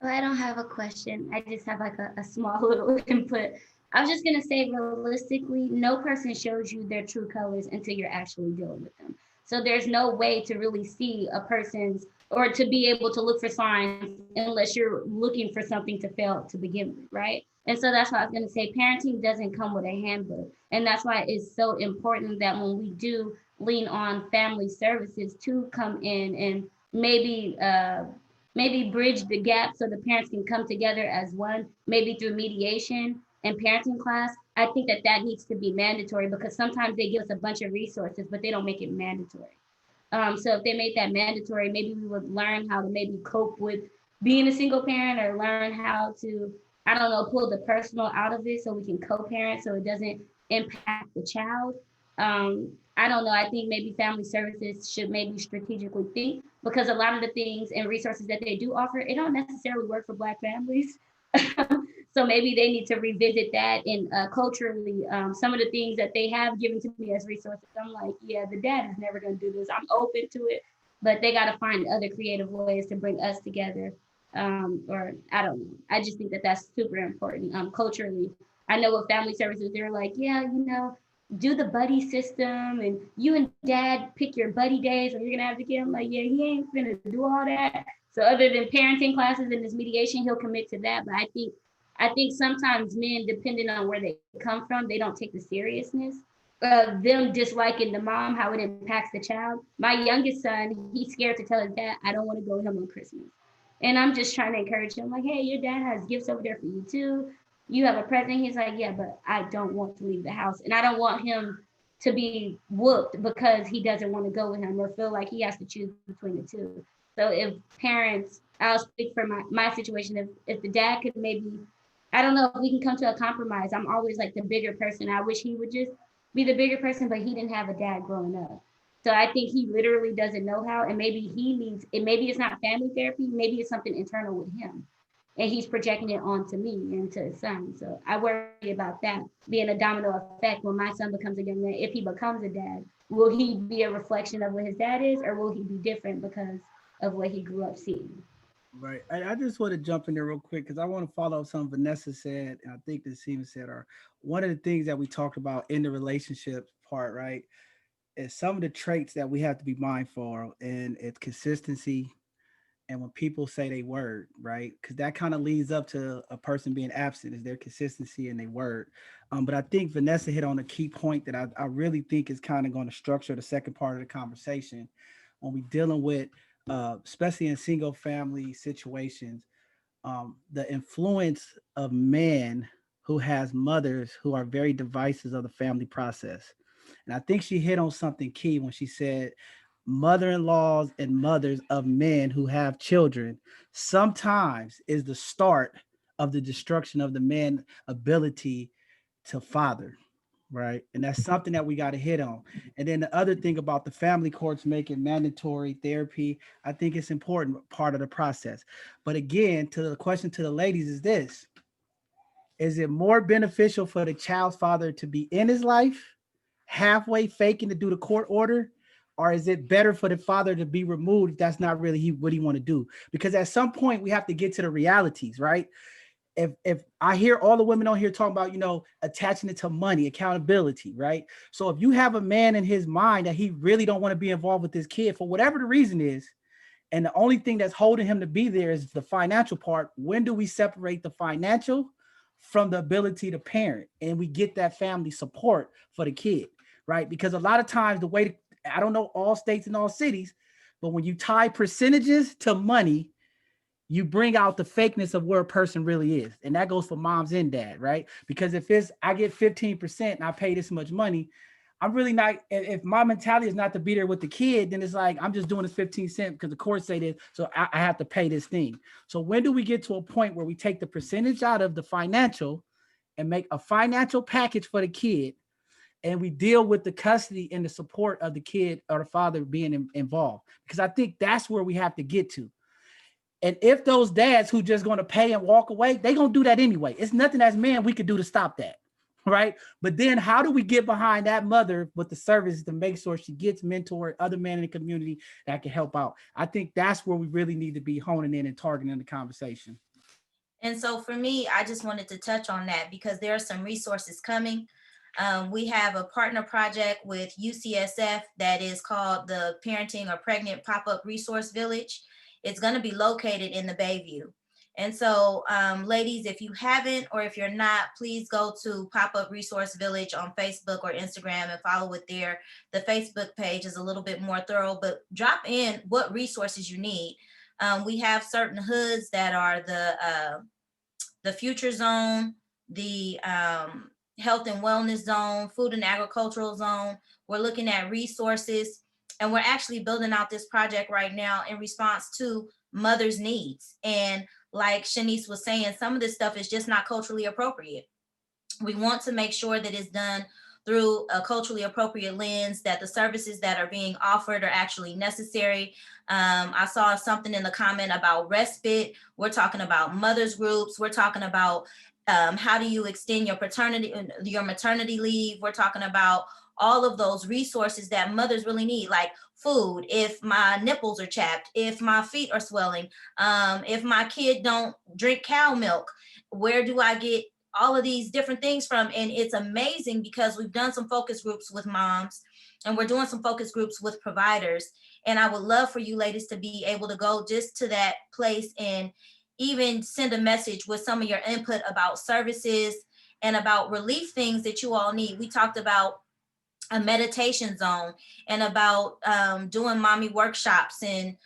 Well, I don't have a question. I just have like a small little input. I was just gonna say, realistically, no person shows you their true colors until you're actually dealing with them. So there's no way to really see a person's, or to be able to look for signs unless you're looking for something to fail to begin with, right? And so that's why I was going to say parenting doesn't come with a handbook. And that's why it's so important that when we do lean on family services to come in and maybe bridge the gap so the parents can come together as one, maybe through mediation and parenting class. I think that that needs to be mandatory, because sometimes they give us a bunch of resources, but they don't make it mandatory. So if they made that mandatory, maybe we would learn how to maybe cope with being a single parent, or learn how to, I don't know, pull the personal out of it so we can co-parent so it doesn't impact the child. I don't know. I think maybe family services should maybe strategically think, because a lot of the things and resources that they do offer, it don't necessarily work for Black families. So maybe they need to revisit that. And culturally, some of the things that they have given to me as resources, I'm like, yeah, the dad is never going to do this. I'm open to it, but they got to find other creative ways to bring us together. Or I don't know. I just think that that's super important culturally. I know with family services, they're like, yeah, do the buddy system, and you and dad pick your buddy days, and you're gonna have the kid. I'm like, yeah, he ain't gonna do all that. So other than parenting classes and this mediation, he'll commit to that. But I think sometimes men, depending on where they come from, they don't take the seriousness of them disliking the mom, how it impacts the child. My youngest son, he's scared to tell his dad, I don't want to go with him on Christmas. And I'm just trying to encourage him, like, hey, your dad has gifts over there for you too. You have a present. He's like, yeah, but I don't want to leave the house. And I don't want him to be whooped because he doesn't want to go with him, or feel like he has to choose between the two. So if parents, I'll speak for my situation, if the dad could maybe, I don't know if we can come to a compromise. I'm always like the bigger person. I wish he would just be the bigger person, but he didn't have a dad growing up. So I think he literally doesn't know how, and maybe he needs it. Maybe it's not family therapy. Maybe it's something internal with him, and he's projecting it onto me and to his son. So I worry about that being a domino effect when my son becomes a young man. If he becomes a dad, will he be a reflection of what his dad is, or will he be different because of what he grew up seeing? Right. I just want to jump in there real quick because I want to follow up something Vanessa said, and I think that Seema said, are one of the things that we talked about in the relationship part, right? Is some of the traits that we have to be mindful of, and it's consistency. And when people say they word, right? Because that kind of leads up to a person being absent, is their consistency and their word. But I think Vanessa hit on a key point that I really think is kind of going to structure the second part of the conversation when we dealing with, especially in single family situations, the influence of men who has mothers who are very divisive of the family process. And I think she hit on something key when she said mother-in-laws and mothers of men who have children sometimes is the start of the destruction of the man's ability to father, right? And that's something that we got to hit on. And then the other thing about the family courts making mandatory therapy, I think it's important part of the process. But again, to the question to the ladies is this: is it more beneficial for the child's father to be in his life, halfway faking to do the court order? Or is it better for the father to be removed if that's not really what he want to do? Because at some point we have to get to the realities, right? If I hear all the women on here talking about, attaching it to money, accountability, right? So if you have a man in his mind that he really don't want to be involved with this kid for whatever the reason is, and the only thing that's holding him to be there is the financial part, when do we separate the financial from the ability to parent, and we get that family support for the kid, right? Because a lot of times I don't know all states and all cities, but when you tie percentages to money, you bring out the fakeness of where a person really is. And that goes for moms and dad, right? Because if I get 15% and I pay this much money, I'm really not, if my mentality is not to be there with the kid, then it's like, I'm just doing this 15 cents because the court say this, so I have to pay this thing. So when do we get to a point where we take the percentage out of the financial and make a financial package for the kid, and we deal with the custody and the support of the kid or the father being involved? Because I think that's where we have to get to. And if those dads who just going to pay and walk away, they going to do that anyway. It's nothing as men we could do to stop that, right? But then how do we get behind that mother with the services to make sure she gets mentored, other men in the community that can help out? I think that's where we really need to be honing in and targeting the conversation. And so for me, I just wanted to touch on that because there are some resources coming. We have a partner project with UCSF that is called the Parenting or Pregnant Pop-Up Resource Village. It's going to be located in the Bayview. And so, ladies, if you haven't, or if you're not, please go to Pop-Up Resource Village on Facebook or Instagram and follow it there. The Facebook page is a little bit more thorough, but drop in what resources you need. We have certain hoods that are the Future Zone, the Health and Wellness Zone, Food and Agricultural Zone. We're looking at resources, and we're actually building out this project right now in response to mothers' needs. And like Shanice was saying, some of this stuff is just not culturally appropriate. We want to make sure that it's done through a culturally appropriate lens, that the services that are being offered are actually necessary. I saw something in the comment about respite. We're talking about mothers groups. We're talking about how do you extend your maternity leave. We're talking about all of those resources that mothers really need, like food, if my nipples are chapped, if my feet are swelling, if my kid don't drink cow milk, where do I get all of these different things from? And it's amazing because we've done some focus groups with moms, and we're doing some focus groups with providers. And I would love for you ladies to be able to go just to that place and even send a message with some of your input about services and about relief things that you all need. We talked about a meditation zone and about doing mommy workshops and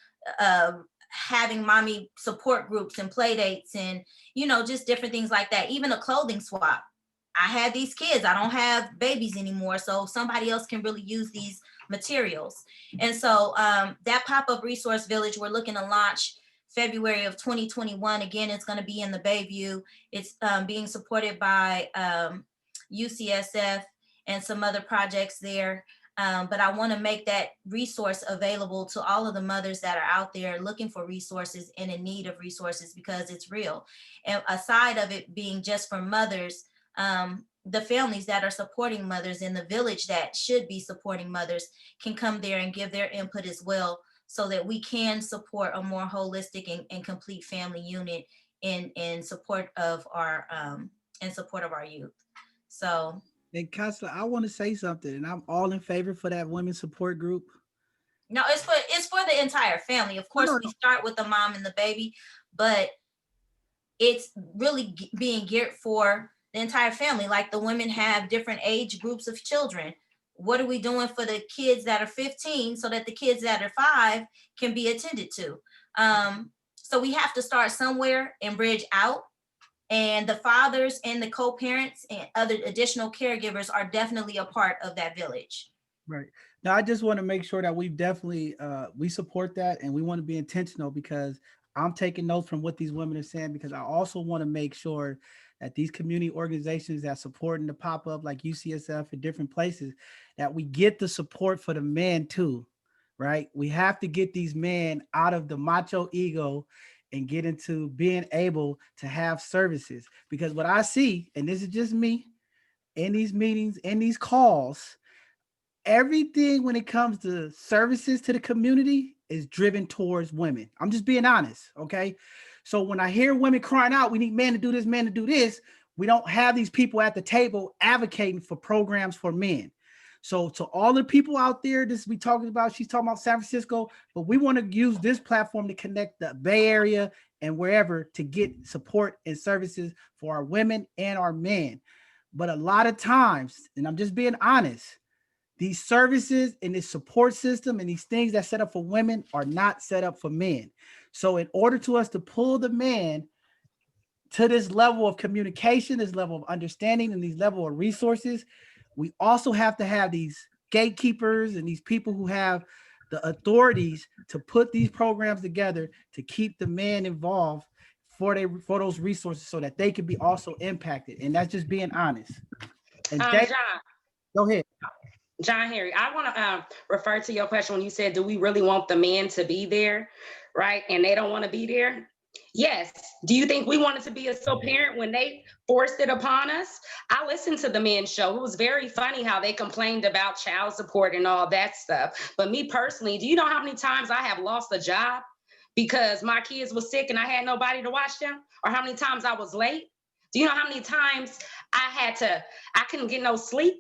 having mommy support groups and play dates and, you know, just different things like that. Even a clothing swap. I had these kids, I don't have babies anymore, so somebody else can really use these materials. And so that pop-up resource village, we're looking to launch February of 2021. Again, it's going to be in the Bayview. It's being supported by UCSF and some other projects there. But I want to make that resource available to all of the mothers that are out there looking for resources and in need of resources, because it's real. And aside of it being just for mothers, the families that are supporting mothers in the village that should be supporting mothers can come there and give their input as well, so that we can support a more holistic and complete family unit in support of our youth. So. And KaSelah, I want to say something, and I'm all in favor for that women's support group. No, it's for the entire family. Of course, we start with the mom and the baby, but it's really being geared for the entire family. Like the women have different age groups of children. What are we doing for the kids that are 15 so that the kids that are 5 can be attended to? So we have to start somewhere and bridge out. And the fathers and the co-parents and other additional caregivers are definitely a part of that village. Right. Now, I just want to make sure that we've definitely, we support that, and we want to be intentional, because I'm taking notes from what these women are saying, because I also want to make sure that these community organizations that supporting the pop-up like UCSF in different places, that we get the support for the men too, right? We have to get these men out of the macho ego and get into being able to have services. Because what I see, and this is just me, in these meetings, in these calls, everything when it comes to services to the community is driven towards women. I'm just being honest, okay? So when I hear women crying out, we need men to do this, men to do this, we don't have these people at the table advocating for programs for men. So to all the people out there, this we talking about, she's talking about San Francisco, but we want to use this platform to connect the Bay Area and wherever to get support and services for our women and our men. But a lot of times, and I'm just being honest, these services and this support system and these things that set up for women are not set up for men. So in order to us to pull the man to this level of communication, this level of understanding, and these level of resources, we also have to have these gatekeepers and these people who have the authorities to put these programs together to keep the man involved for those resources, so that they can be also impacted. And that's just being honest. And John, go ahead. John Harry, I want to refer to your question when you said, do we really want the men to be there, right? And they don't want to be there? Yes. Do you think we wanted to be a single parent when they forced it upon us? I listened to the men's show. It was very funny how they complained about child support and all that stuff. But me personally, do you know how many times I have lost a job because my kids were sick and I had nobody to watch them? Or how many times I was late? Do you know how many times I couldn't get no sleep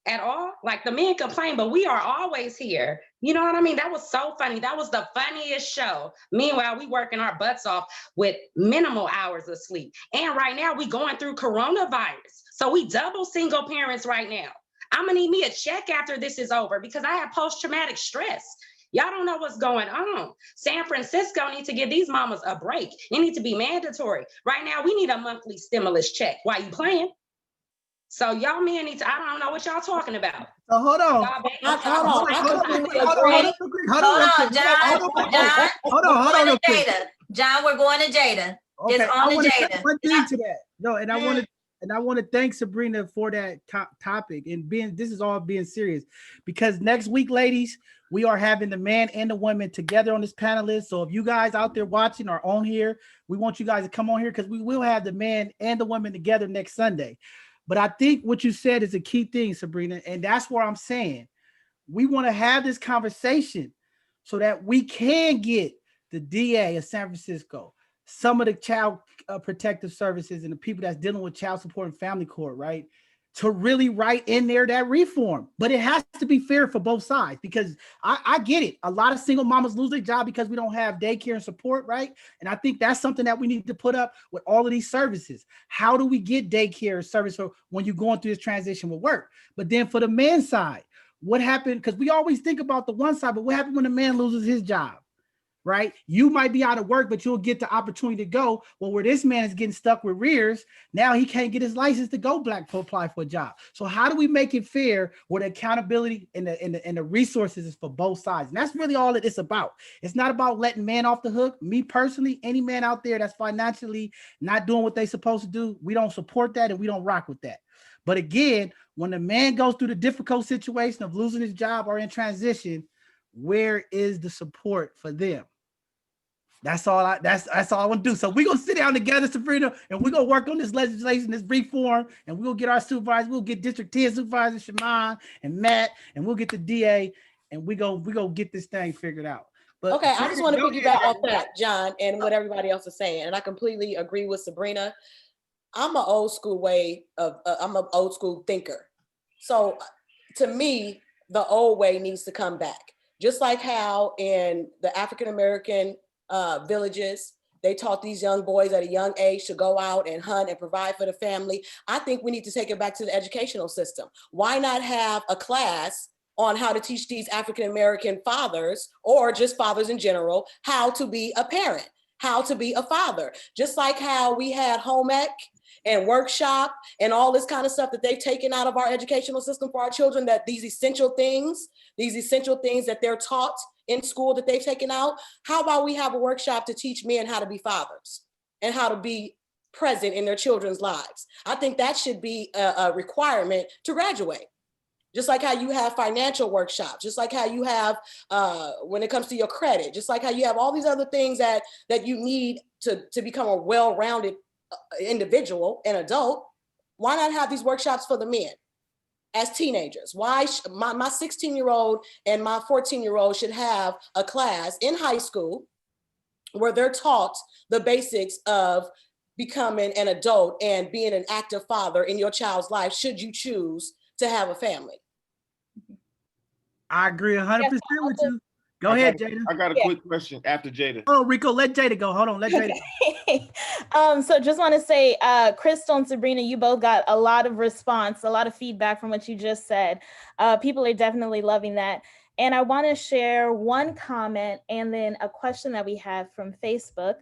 at all? Like the men complain, but we are always here. You know what I mean? That was so funny. That was the funniest show. Meanwhile, we working our butts off with minimal hours of sleep. And right now we going through coronavirus. So we double single parents right now. I'm gonna need me a check after this is over because I have post-traumatic stress. Y'all don't know what's going on. San Francisco needs to give these mamas a break. It needs to be mandatory. Right now, we need a monthly stimulus check. Why you playing? So y'all men need to, I don't know what y'all talking about. So hold on. Hold on. Jada. John, we're going to Jada. Okay, It's on I want to Jada. say one thing to that. No, and I want to thank Sabrina for that topic and this is all being serious because next week, ladies, we are having the man and the women together on this panel list. So if you guys out there watching are on here, we want you guys to come on here because we will have the man and the women together next Sunday. But I think what you said is a key thing, Sabrina, and that's where I'm saying we want to have this conversation so that we can get the DA of San Francisco, some of the child protective services and the people that's dealing with child support and family court, right? To really write in there that reform. But it has to be fair for both sides because I get it. A lot of single mamas lose their job because we don't have daycare and support, right? And I think that's something that we need to put up with all of these services. How do we get daycare service for when you're going through this transition with work? But then for the man's side, what happened? Because we always think about the one side, but what happened when the man loses his job? Right? You might be out of work, but you'll get the opportunity to go. Well, where this man is getting stuck with rears, now he can't get his license to go black to apply for a job. So how do we make it fair where the accountability and the resources is for both sides? And that's really all it is about. It's not about letting man off the hook. Me personally, any man out there that's financially not doing what they're supposed to do, we don't support that and we don't rock with that. But again, when the man goes through the difficult situation of losing his job or in transition, where is the support for them? That's all I want to do. So we're gonna sit down together, Sabrina, and we're gonna work on this legislation, this reform, and we'll get our supervisors, we'll get District 10 supervisors, Shaman and Matt, and we'll get the DA, and we go get this thing figured out. But okay, I just want to piggyback off that, John, and what everybody else is saying, and I completely agree with Sabrina. I'm an old school I'm an old school thinker. So to me, the old way needs to come back. Just like how in the African-American villages, they taught these young boys at a young age to go out and hunt and provide for the family. I think we need to take it back to the educational system. Why not have a class on how to teach these African-American fathers, or just fathers in general, how to be a parent, how to be a father? Just like how we had home ec and workshop and all this kind of stuff that they've taken out of our educational system for our children, that these essential things that they're taught in school that they've taken out. How about we have a workshop to teach men how to be fathers and how to be present in their children's lives? I think that should be a requirement to graduate. Just like how you have financial workshops, just like how you have when it comes to your credit, just like how you have all these other things that you need to become a well-rounded individual and adult. Why not have these workshops for the men as teenagers? Why my 16-year-old and my 14-year-old should have a class in high school where they're taught the basics of becoming an adult and being an active father in your child's life should you choose to have a family. I agree 100% with you. Go ahead, Jada. I got a quick question after Jada. Oh, Rico, let Jada go. Hold on, let Jada go. So just want to say, Crystal and Sabrina, you both got a lot of response, a lot of feedback from what you just said. People are definitely loving that. And I want to share one comment and then a question that we have from Facebook.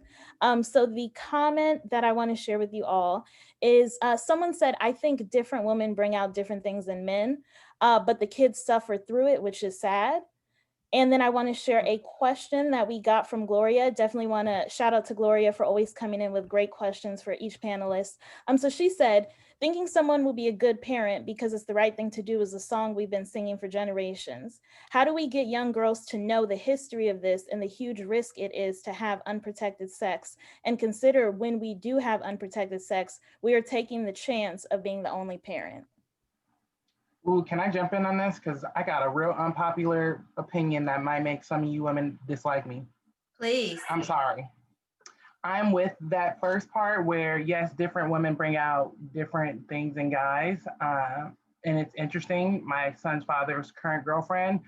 So the comment that I want to share with you all is someone said, I think different women bring out different things in men, but the kids suffer through it, which is sad. And then I want to share a question that we got from Gloria. Definitely want to shout out to Gloria for always coming in with great questions for each panelist. So she said, thinking someone will be a good parent because it's the right thing to do is a song we've been singing for generations. How do we get young girls to know the history of this and the huge risk it is to have unprotected sex, and consider when we do have unprotected sex, we are taking the chance of being the only parent? Ooh, can I jump in on this? Because I got a real unpopular opinion that might make some of you women dislike me. Please. I'm sorry. I'm with that first part where, yes, different women bring out different things in guys. And it's interesting. My son's father's current girlfriend,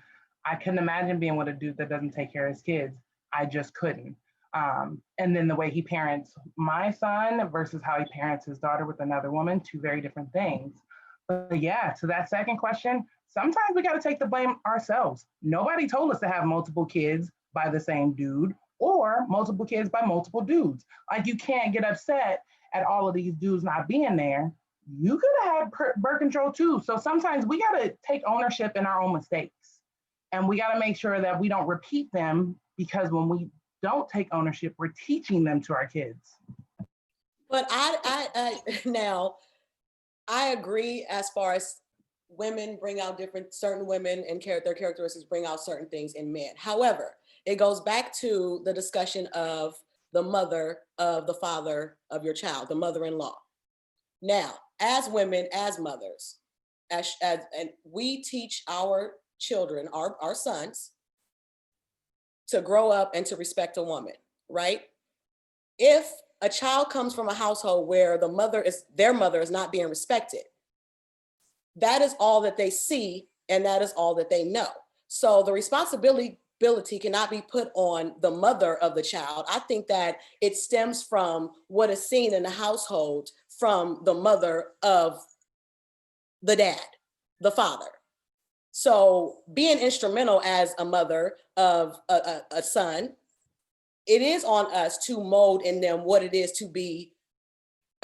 I couldn't imagine being with a dude that doesn't take care of his kids. I just couldn't. And then the way he parents my son versus how he parents his daughter with another woman, two very different things. But yeah, to that second question, sometimes we got to take the blame ourselves. Nobody told us to have multiple kids by the same dude or multiple kids by multiple dudes. Like, you can't get upset at all of these dudes not being there. You could have had birth control too. So sometimes we got to take ownership in our own mistakes. And we got to make sure that we don't repeat them, because when we don't take ownership, we're teaching them to our kids. But now I agree as far as women bring out certain women and their characteristics bring out certain things in men. However, it goes back to the discussion of the mother of the father of your child, the mother-in-law. Now, as women, as mothers, and we teach our children, our sons, to grow up and to respect a woman, right? If a child comes from a household where their mother is not being respected, that is all that they see and that is all that they know. So the responsibility cannot be put on the mother of the child. I think that it stems from what is seen in the household from the mother of the dad, the father. So being instrumental as a mother of a son, it is on us to mold in them what it is to be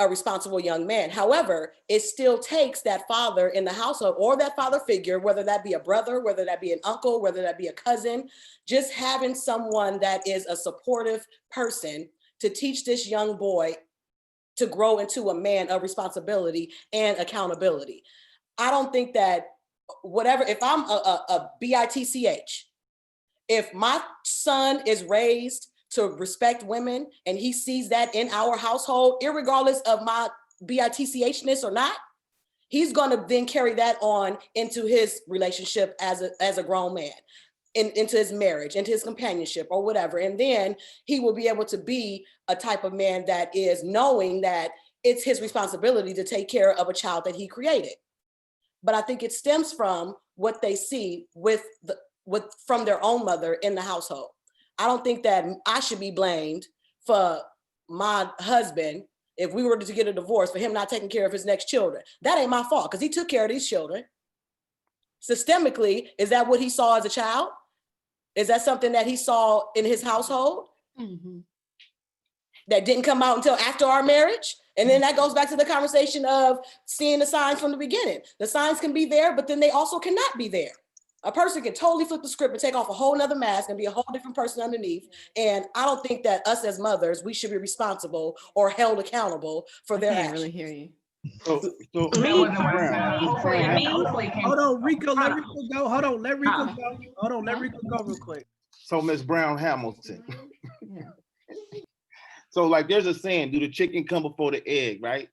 a responsible young man. However, it still takes that father in the household or that father figure, whether that be a brother, whether that be an uncle, whether that be a cousin, just having someone that is a supportive person to teach this young boy to grow into a man of responsibility and accountability. I don't think that if I'm a bitch, if my son is raised to respect women and he sees that in our household, irregardless of my bitchness or not, he's going to then carry that on into his relationship as a grown man, into his marriage, into his companionship or whatever. And then he will be able to be a type of man that is knowing that it's his responsibility to take care of a child that he created. But I think it stems from what they see from their own mother in the household. I don't think that I should be blamed for my husband, if we were to get a divorce, for him not taking care of his next children. That ain't my fault, because he took care of these children. Systemically, is that what he saw as a child? Is that something that he saw in his household? Mm-hmm. That didn't come out until after our marriage? And then that goes back to the conversation of seeing the signs from the beginning. The signs can be there, but then they also cannot be there. A person can totally flip the script and take off a whole nother mask and be a whole different person underneath. And I don't think that us as mothers, we should be responsible or held accountable for their actions. Really hear you. So hold on, Rico, let Rico go. Hold on, let Rico go. Hold on, let Rico go real quick. So Miss Brown Hamilton. So like there's a saying, do the chicken come before the egg, right?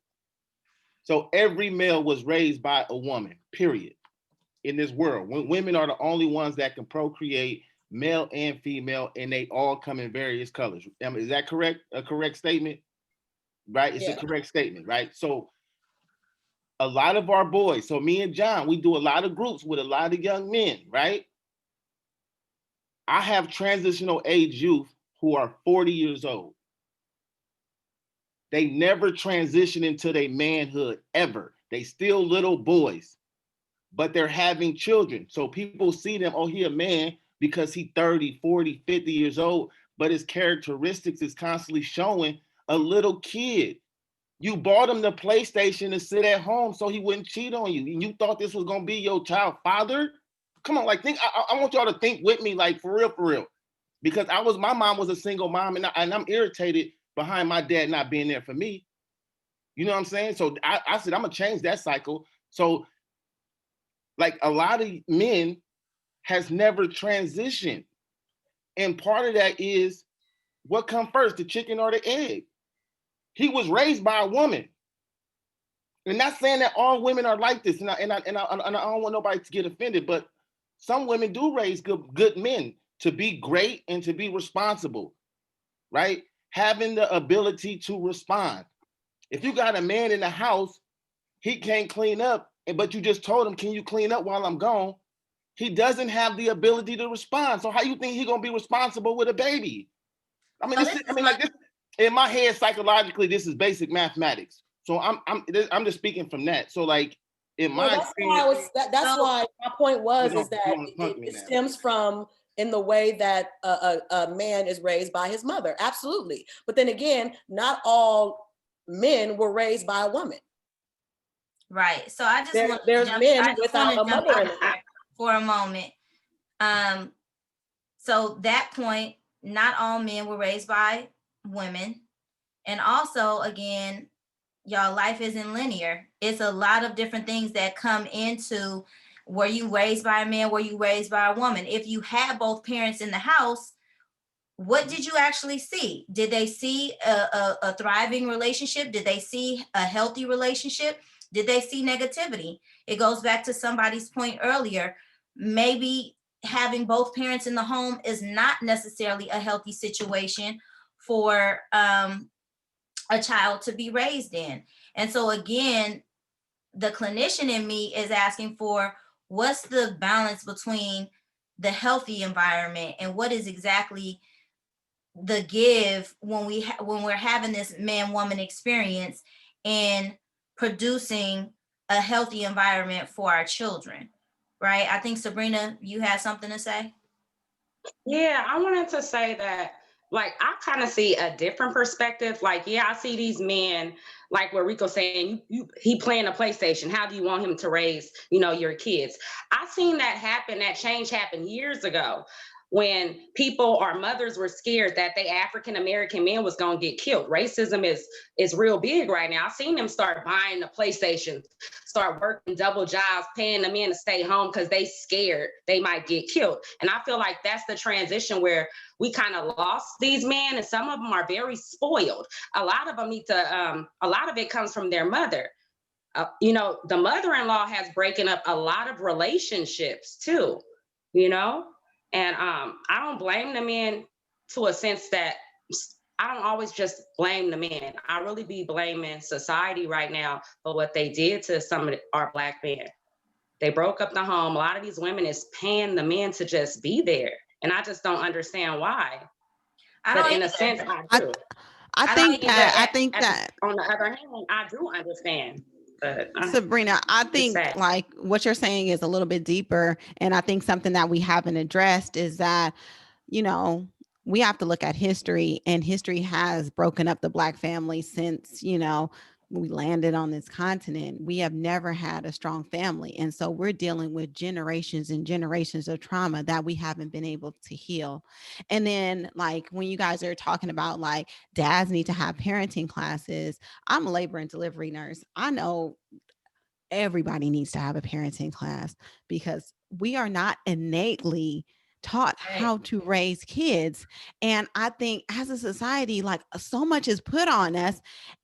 So every male was raised by a woman, period, in this world. When women are the only ones that can procreate, male and female, and they all come in various colors. Is that correct? A correct statement? Right? It's a correct statement, right? So a lot of our boys, so me and John, we do a lot of groups with a lot of young men, right? I have transitional age youth who are 40 years old. They never transition into their manhood ever. They still little boys, but they're having children. So people see them, oh, he a man because he 30, 40, 50 years old, but his characteristics is constantly showing a little kid. You bought him the PlayStation to sit at home so he wouldn't cheat on you. And you thought this was going to be your child father? Come on, like think. I want y'all to think with me, like for real. Because my mom was a single mom, and I'm irritated behind my dad not being there for me. You know what I'm saying? So I said, I'm gonna change that cycle. So like a lot of men has never transitioned. And part of that is what come first, the chicken or the egg? He was raised by a woman. And not saying that all women are like this, and I don't want nobody to get offended, but some women do raise good men to be great and to be responsible, right? having the ability to respond. If you got a man in the house, he can't clean up, but you just told him, can you clean up while I'm gone? He doesn't have the ability to respond. So how you think he's gonna be responsible with a baby? I mean, this in my head psychologically, this is basic mathematics. So I'm just speaking from that. So like in my experience, that's why my point was is that it stems from in the way that a man is raised by his mother. Absolutely. But then again, not all men were raised by a woman. Right. So I just there's men without a mother in it for a moment. So that point, not all men were raised by women. And also, again, y'all, life isn't linear. It's a lot of different things that come into, were you raised by a man? Were you raised by a woman? If you had both parents in the house, what did you actually see? Did they see a thriving relationship? Did they see a healthy relationship? Did they see negativity? It goes back to somebody's point earlier. Maybe having both parents in the home is not necessarily a healthy situation for a child to be raised in. And so again, the clinician in me is asking for, what's the balance between the healthy environment and what is exactly the give when we're having this man-woman experience and producing a healthy environment for our children, right? I think, Sabrina, you had something to say? Yeah, I wanted to say that, like, I kind of see a different perspective. Like, yeah, I see these men, like what Rico's saying, he playing a PlayStation. How do you want him to raise, your kids? I seen that happen, that change happen years ago, when people or mothers were scared that the African-American man was going to get killed. Racism is real big right now. I've seen them start buying the PlayStation, start working double jobs, paying the men to stay home because they scared they might get killed. And I feel like that's the transition where we kind of lost these men, and some of them are very spoiled. A lot of them a lot of it comes from their mother. The mother-in-law has broken up a lot of relationships too, And I don't blame the men, to a sense that I don't always just blame the men. I really be blaming society right now for what they did to some of our Black men. They broke up the home. A lot of these women is paying the men to just be there. And I just don't understand why. But in a sense, I do. I think that on the other hand, I do understand. But Sabrina, I think like what you're saying is a little bit deeper. And I think something that we haven't addressed is that, we have to look at history, and history has broken up the Black family since, we landed on this continent. We have never had a strong family. And so we're dealing with generations and generations of trauma that we haven't been able to heal. And then like when you guys are talking about like dads need to have parenting classes, I'm a labor and delivery nurse. I know everybody needs to have a parenting class because we are not innately taught how to raise kids. And I think as a society, like so much is put on us,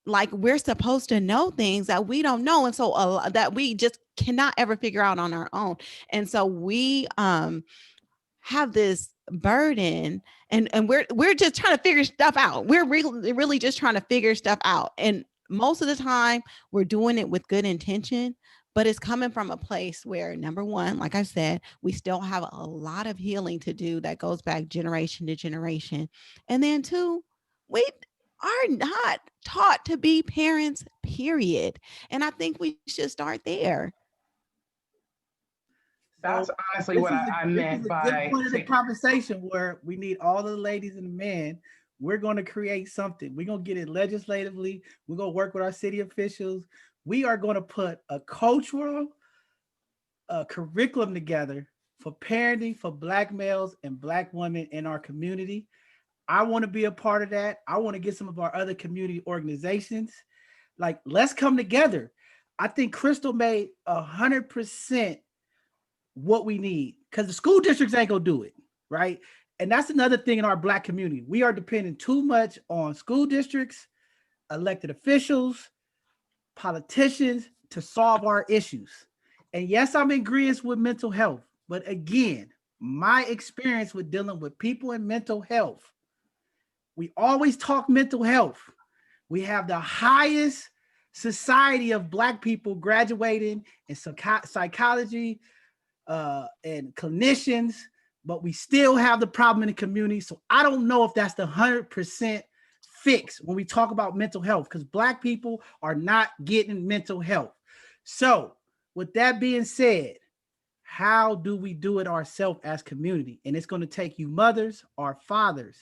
like we're supposed to know things that we don't know. And so that we just cannot ever figure out on our own. And so we have this burden and we're just trying to figure stuff out. We're really just trying to figure stuff out. And most of the time we're doing it with good intention, but it's coming from a place where, number one, like I said, we still have a lot of healing to do that goes back generation to generation. And then two, we are not taught to be parents, period. And I think we should start there. That's honestly what I meant by good point of the conversation where we need all the ladies and the men. We're going to create something. We're going to get it legislatively. We're going to work with our city officials. We are going to put a cultural curriculum together for parenting for Black males and Black women in our community. I want to be a part of that. I want to get some of our other community organizations. Like, let's come together. I think Crystal made 100% what we need, because the school districts ain't gonna do it, right? And that's another thing in our Black community. We are depending too much on school districts, elected officials, politicians to solve our issues. And yes, I'm in agreement with mental health, but again, my experience with dealing with people in mental health, We always talk mental health. We have the highest society of Black people graduating in psychology and clinicians, but we still have the problem in the community. So I don't know if that's the 100% fix when we talk about mental health, because Black people are not getting mental health. So with that being said, how do we do it ourselves as community? And it's going to take you mothers or fathers,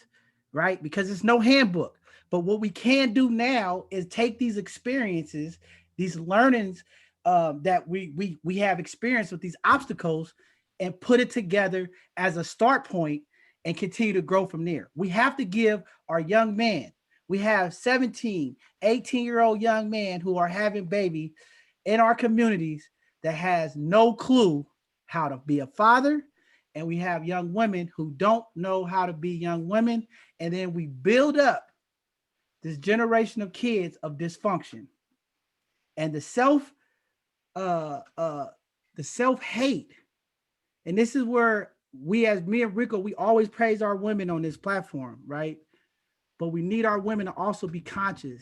right? Because there's no handbook. But what we can do now is take these experiences, these learnings that we have experienced with these obstacles, and put it together as a start point and continue to grow from there. We have to give our young men, we have 17, 18-year-old young men who are having babies in our communities that has no clue how to be a father. And we have young women who don't know how to be young women. And then we build up this generation of kids of dysfunction. And the self-hate. And this is where we, as me and Rico, we always praise our women on this platform, right? But we need our women to also be conscious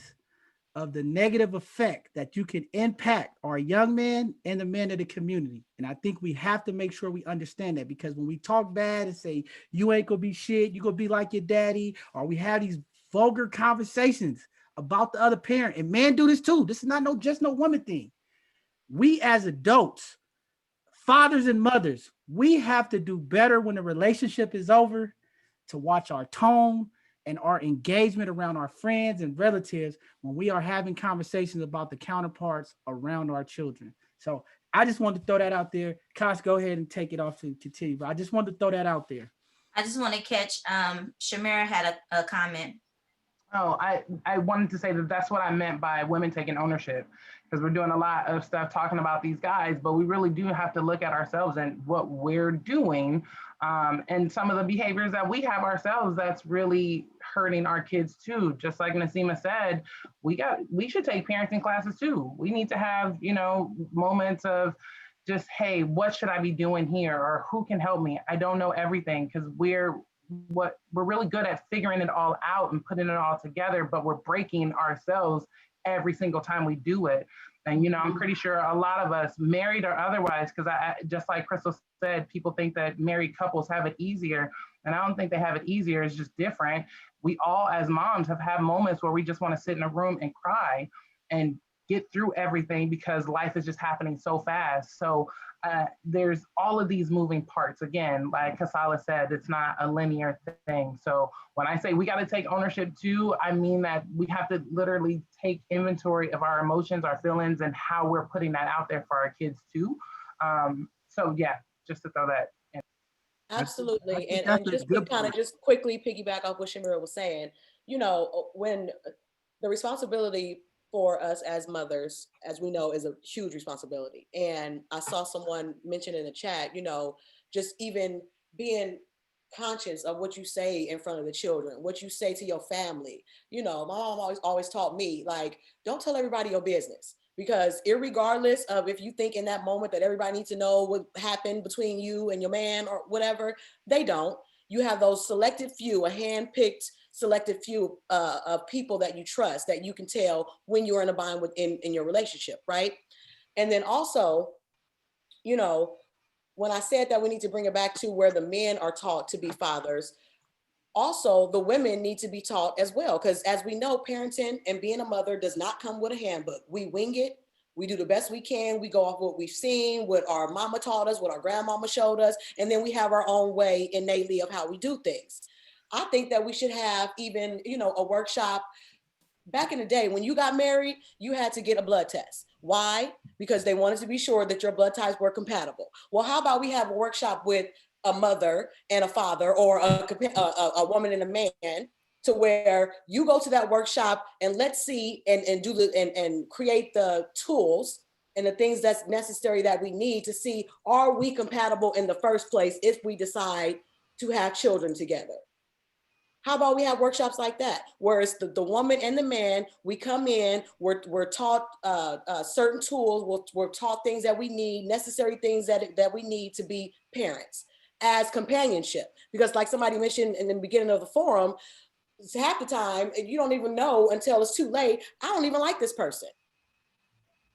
of the negative effect that you can impact our young men and the men of the community. And I think we have to make sure we understand that, because when we talk bad and say, you ain't gonna be shit, you gonna be like your daddy, or we have these vulgar conversations about the other parent, and men do this too. This is not just no woman thing. We as adults, fathers and mothers, we have to do better when the relationship is over, to watch our tone and our engagement around our friends and relatives when we are having conversations about the counterparts around our children. So I just wanted to throw that out there. Kosh, go ahead and take it off to continue. But I just wanted to throw that out there. I just want to catch, Shamira had a comment. Oh, I wanted to say that that's what I meant by women taking ownership, because we're doing a lot of stuff talking about these guys, but we really do have to look at ourselves and what we're doing, and some of the behaviors that we have ourselves that's really hurting our kids too. Just like Nasima said, we should take parenting classes too. We need to have, moments of just, hey, what should I be doing here, or who can help me? I don't know everything, because we're really good at figuring it all out and putting it all together, but we're breaking ourselves every single time we do it. And I'm pretty sure a lot of us, married or otherwise, because I just like Crystal said, people think that married couples have it easier, and I don't think they have it easier. It's just different. We all, as moms, have had moments where we just want to sit in a room and cry and get through everything, because life is just happening so fast. So there's all of these moving parts. Again, like KaSelah said, it's not a linear thing. So when I say we got to take ownership too, I mean that we have to literally take inventory of our emotions, our feelings, and how we're putting that out there for our kids too. So yeah, just to throw that in. Absolutely. And just to kind of just quickly piggyback off what Shamira was saying, when the responsibility for us as mothers, as we know, is a huge responsibility. And I saw someone mention in the chat, just even being conscious of what you say in front of the children, what you say to your family. My mom always taught me, like, don't tell everybody your business, because irregardless of if you think in that moment that everybody needs to know what happened between you and your man or whatever, they don't. You have those selected few, a hand-picked selected few of people that you trust, that you can tell when you're in a bind with in your relationship, right? And then also, when I said that we need to bring it back to where the men are taught to be fathers, also the women need to be taught as well, because as we know, parenting and being a mother does not come with a handbook. We wing it. We do the best we can. We go off what we've seen, what our mama taught us, what our grandmama showed us, and then we have our own way innately of how we do things. I think that we should have even, a workshop. Back in the day, when you got married, you had to get a blood test. Why? Because they wanted to be sure that your blood types were compatible. Well, how about we have a workshop with a mother and a father, or a woman and a man, to where you go to that workshop and let's see and do and create the tools and the things that's necessary that we need to see, are we compatible in the first place if we decide to have children together? How about we have workshops like that, where it's the woman and the man, we come in, we're taught certain tools, we're taught things that we need, necessary things that we need to be parents, as companionship. Because like somebody mentioned in the beginning of the forum, half the time you don't even know until it's too late. I don't even like this person.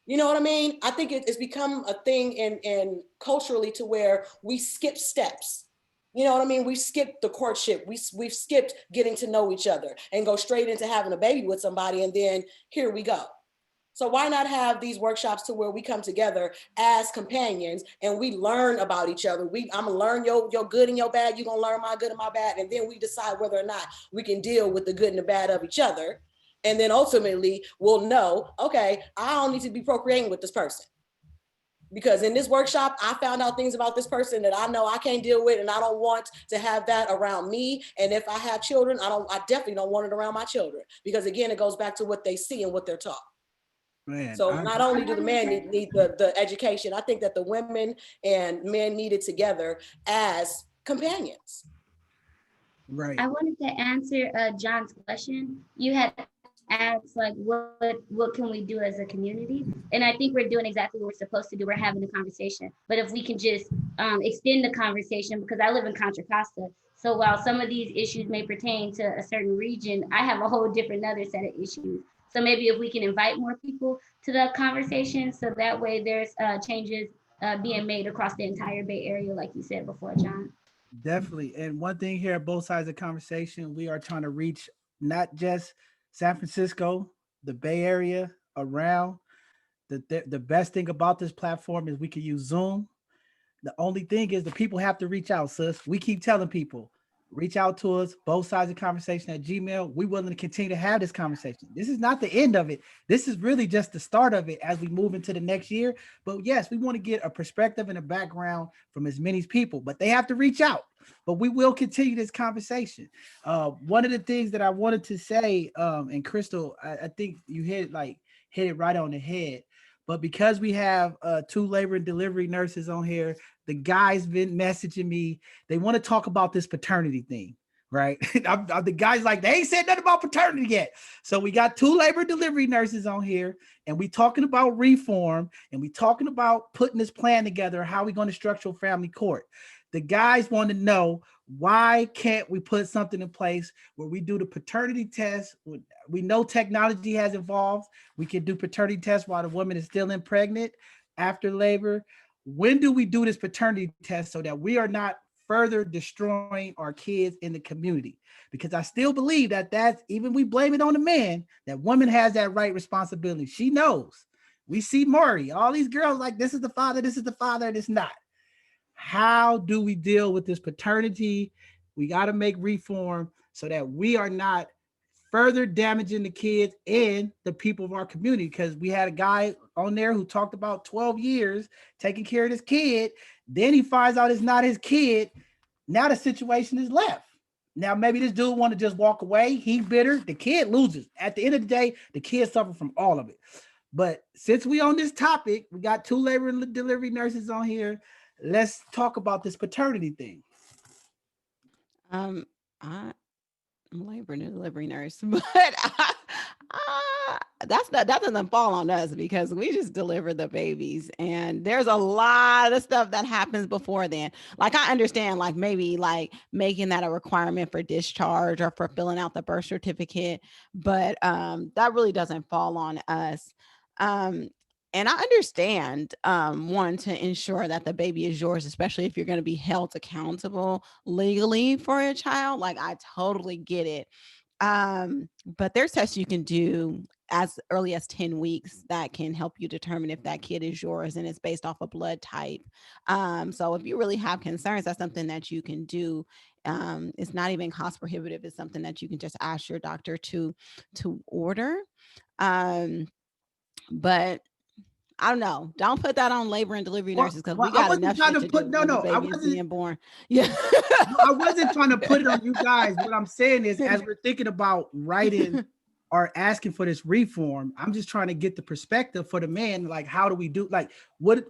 You know what I mean? I think it's become a thing in culturally to where we skip steps. You know what I mean? We've skipped the courtship. We've skipped getting to know each other and go straight into having a baby with somebody, and then here we go. So why not have these workshops to where we come together as companions and we learn about each other? I'm gonna learn your good and your bad. You're gonna learn my good and my bad, and then we decide whether or not we can deal with the good and the bad of each other. And then ultimately we'll know, okay, I don't need to be procreating with this person. Because in this workshop, I found out things about this person that I know I can't deal with, and I don't want to have that around me. And if I have children, I definitely don't want it around my children. Because again, it goes back to what they see and what they're taught. Man, So not only do the man need the education, I think that the women and men need it together as companions. Right. I wanted to answer John's question. You had asked like what can we do as a community, and I think we're doing exactly what we're supposed to do. We're having a conversation, but if we can just extend the conversation, because I live in Contra Costa, so while some of these issues may pertain to a certain region, I have a whole different other set of issues. So maybe if we can invite more people to the conversation, so that way there's changes being made across the entire Bay Area, like you said before, John. Definitely. And one thing here at both sides of the conversation, we are trying to reach not just San Francisco, the Bay Area, around. The best thing about this platform is we can use Zoom. The only thing is the people have to reach out, sis. We keep telling people, reach out to us, both sides of the conversation at Gmail. We're willing to continue to have this conversation. This is not the end of it. This is really just the start of it as we move into the next year. But yes, we want to get a perspective and a background from as many people, but they have to reach out. But we will continue this conversation. One of the things that I wanted to say, and Crystal, I think you hit it right on the head. But because we have 2 labor and delivery nurses on here, the guys been messaging me. They want to talk about this paternity thing, right? The guys like, they ain't said nothing about paternity yet. So we got 2 labor delivery nurses on here, and we talking about reform, and we talking about putting this plan together, how we going to structure family court. The guys want to know, why can't we put something in place where we do the paternity test? We know technology has evolved. We can do paternity tests while the woman is still pregnant, after labor. When do we do this paternity test so that we are not further destroying our kids in the community? Because I still believe that's, even we blame it on the man, that woman has that right responsibility. She knows. We see Maury, all these girls like, this is the father, and it's not. How do we deal with this paternity? We got to make reform so that we are not further damaging the kids and the people of our community. Because we had a guy on there who talked about 12 years taking care of this kid. Then he finds out it's not his kid. Now the situation is left. Now maybe this dude want to just walk away. He's bitter. The kid loses. At the end of the day, the kid suffer from all of it. But since we on this topic, we got 2 labor and delivery nurses on here. Let's talk about this paternity thing. I'm a labor and delivery nurse, but that doesn't fall on us because we just deliver the babies, and there's a lot of stuff that happens before then. Like, I understand, like maybe like making that a requirement for discharge or for filling out the birth certificate, but that really doesn't fall on us. And I understand wanting to ensure that the baby is yours, especially if you're going to be held accountable legally for a child. Like, I totally get it. But there's tests you can do as early as 10 weeks that can help you determine if that kid is yours, and it's based off a blood type. So if you really have concerns, that's something that you can do. It's not even cost prohibitive. It's something that you can just ask your doctor to order. But I don't know. Don't put that on labor and delivery nurses, because we got enough shit to do when the baby is being born. Yeah. I wasn't trying to put it on you guys. What I'm saying is, as we're thinking about writing or asking for this reform, I'm just trying to get the perspective for the man. Like, how do we do? Like, what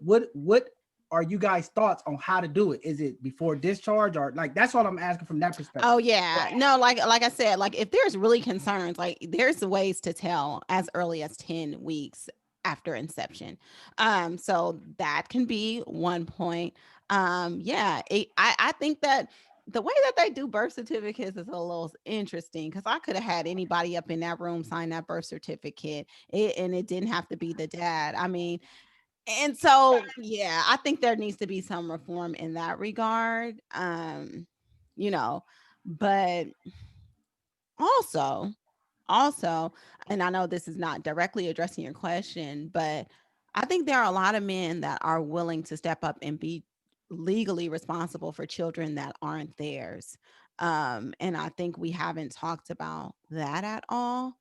are you guys' thoughts on how to do it? Is it before discharge, or like, that's all I'm asking from that perspective? Oh yeah, no, like I said, like if there's really concerns, like there's ways to tell as early as 10 weeks after inception. So that can be one point. I think that the way that they do birth certificates is a little interesting because I could have had anybody up in that room sign that birth certificate, and it didn't have to be the dad. I mean, and so yeah, I think there needs to be some reform in that regard. You know, but also, also, and I know this is not directly addressing your question, but I think there are a lot of men that are willing to step up and be legally responsible for children that aren't theirs. And I think we haven't talked about that at all.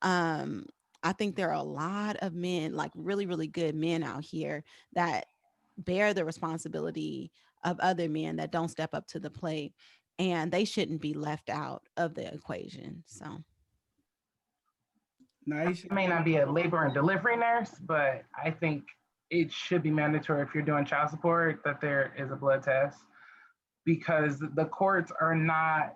Um, I think there are a lot of men, like really, really good men out here that bear the responsibility of other men that don't step up to the plate, and they shouldn't be left out of the equation. So, Nice. I may not be a labor and delivery nurse, but I think it should be mandatory if you're doing child support that there is a blood test because the courts are not,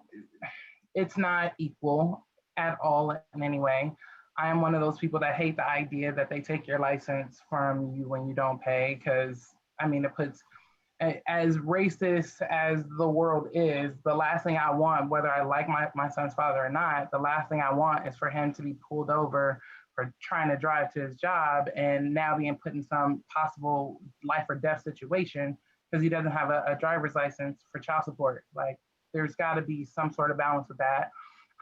it's not equal at all in any way. I am one of those people that hate the idea that they take your license from you when you don't pay because I mean, it puts as racist as the world is, the last thing I want, whether I like my son's father or not, the last thing I want is for him to be pulled over for trying to drive to his job and now being put in some possible life or death situation because he doesn't have a driver's license for child support. Like, there's got to be some sort of balance with that.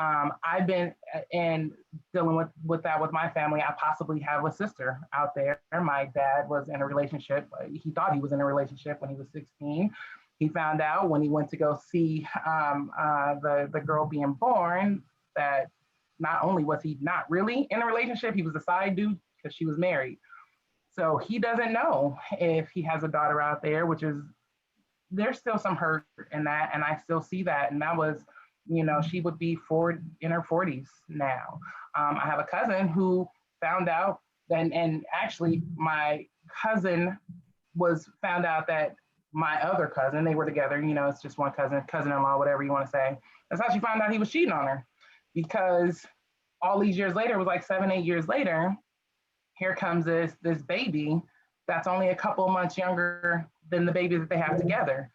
I've been in dealing with that with my family. I possibly have a sister out there. My dad was in a relationship. He thought he was in a relationship when he was 16. He found out when he went to go see the girl being born that not only was he not really in a relationship, he was a side dude because she was married. So he doesn't know if he has a daughter out there, which is, there's still some hurt in that. And I still see that. And that was, you know, she would be in her 40s now. I have a cousin who found out, and actually my cousin was found out that my other cousin, they were together, you know, it's just one cousin, cousin-in-law, whatever you want to say. That's how she found out he was cheating on her because all these years later, it was like 7, 8 years later, here comes this baby that's only a couple months younger than the baby that they have together.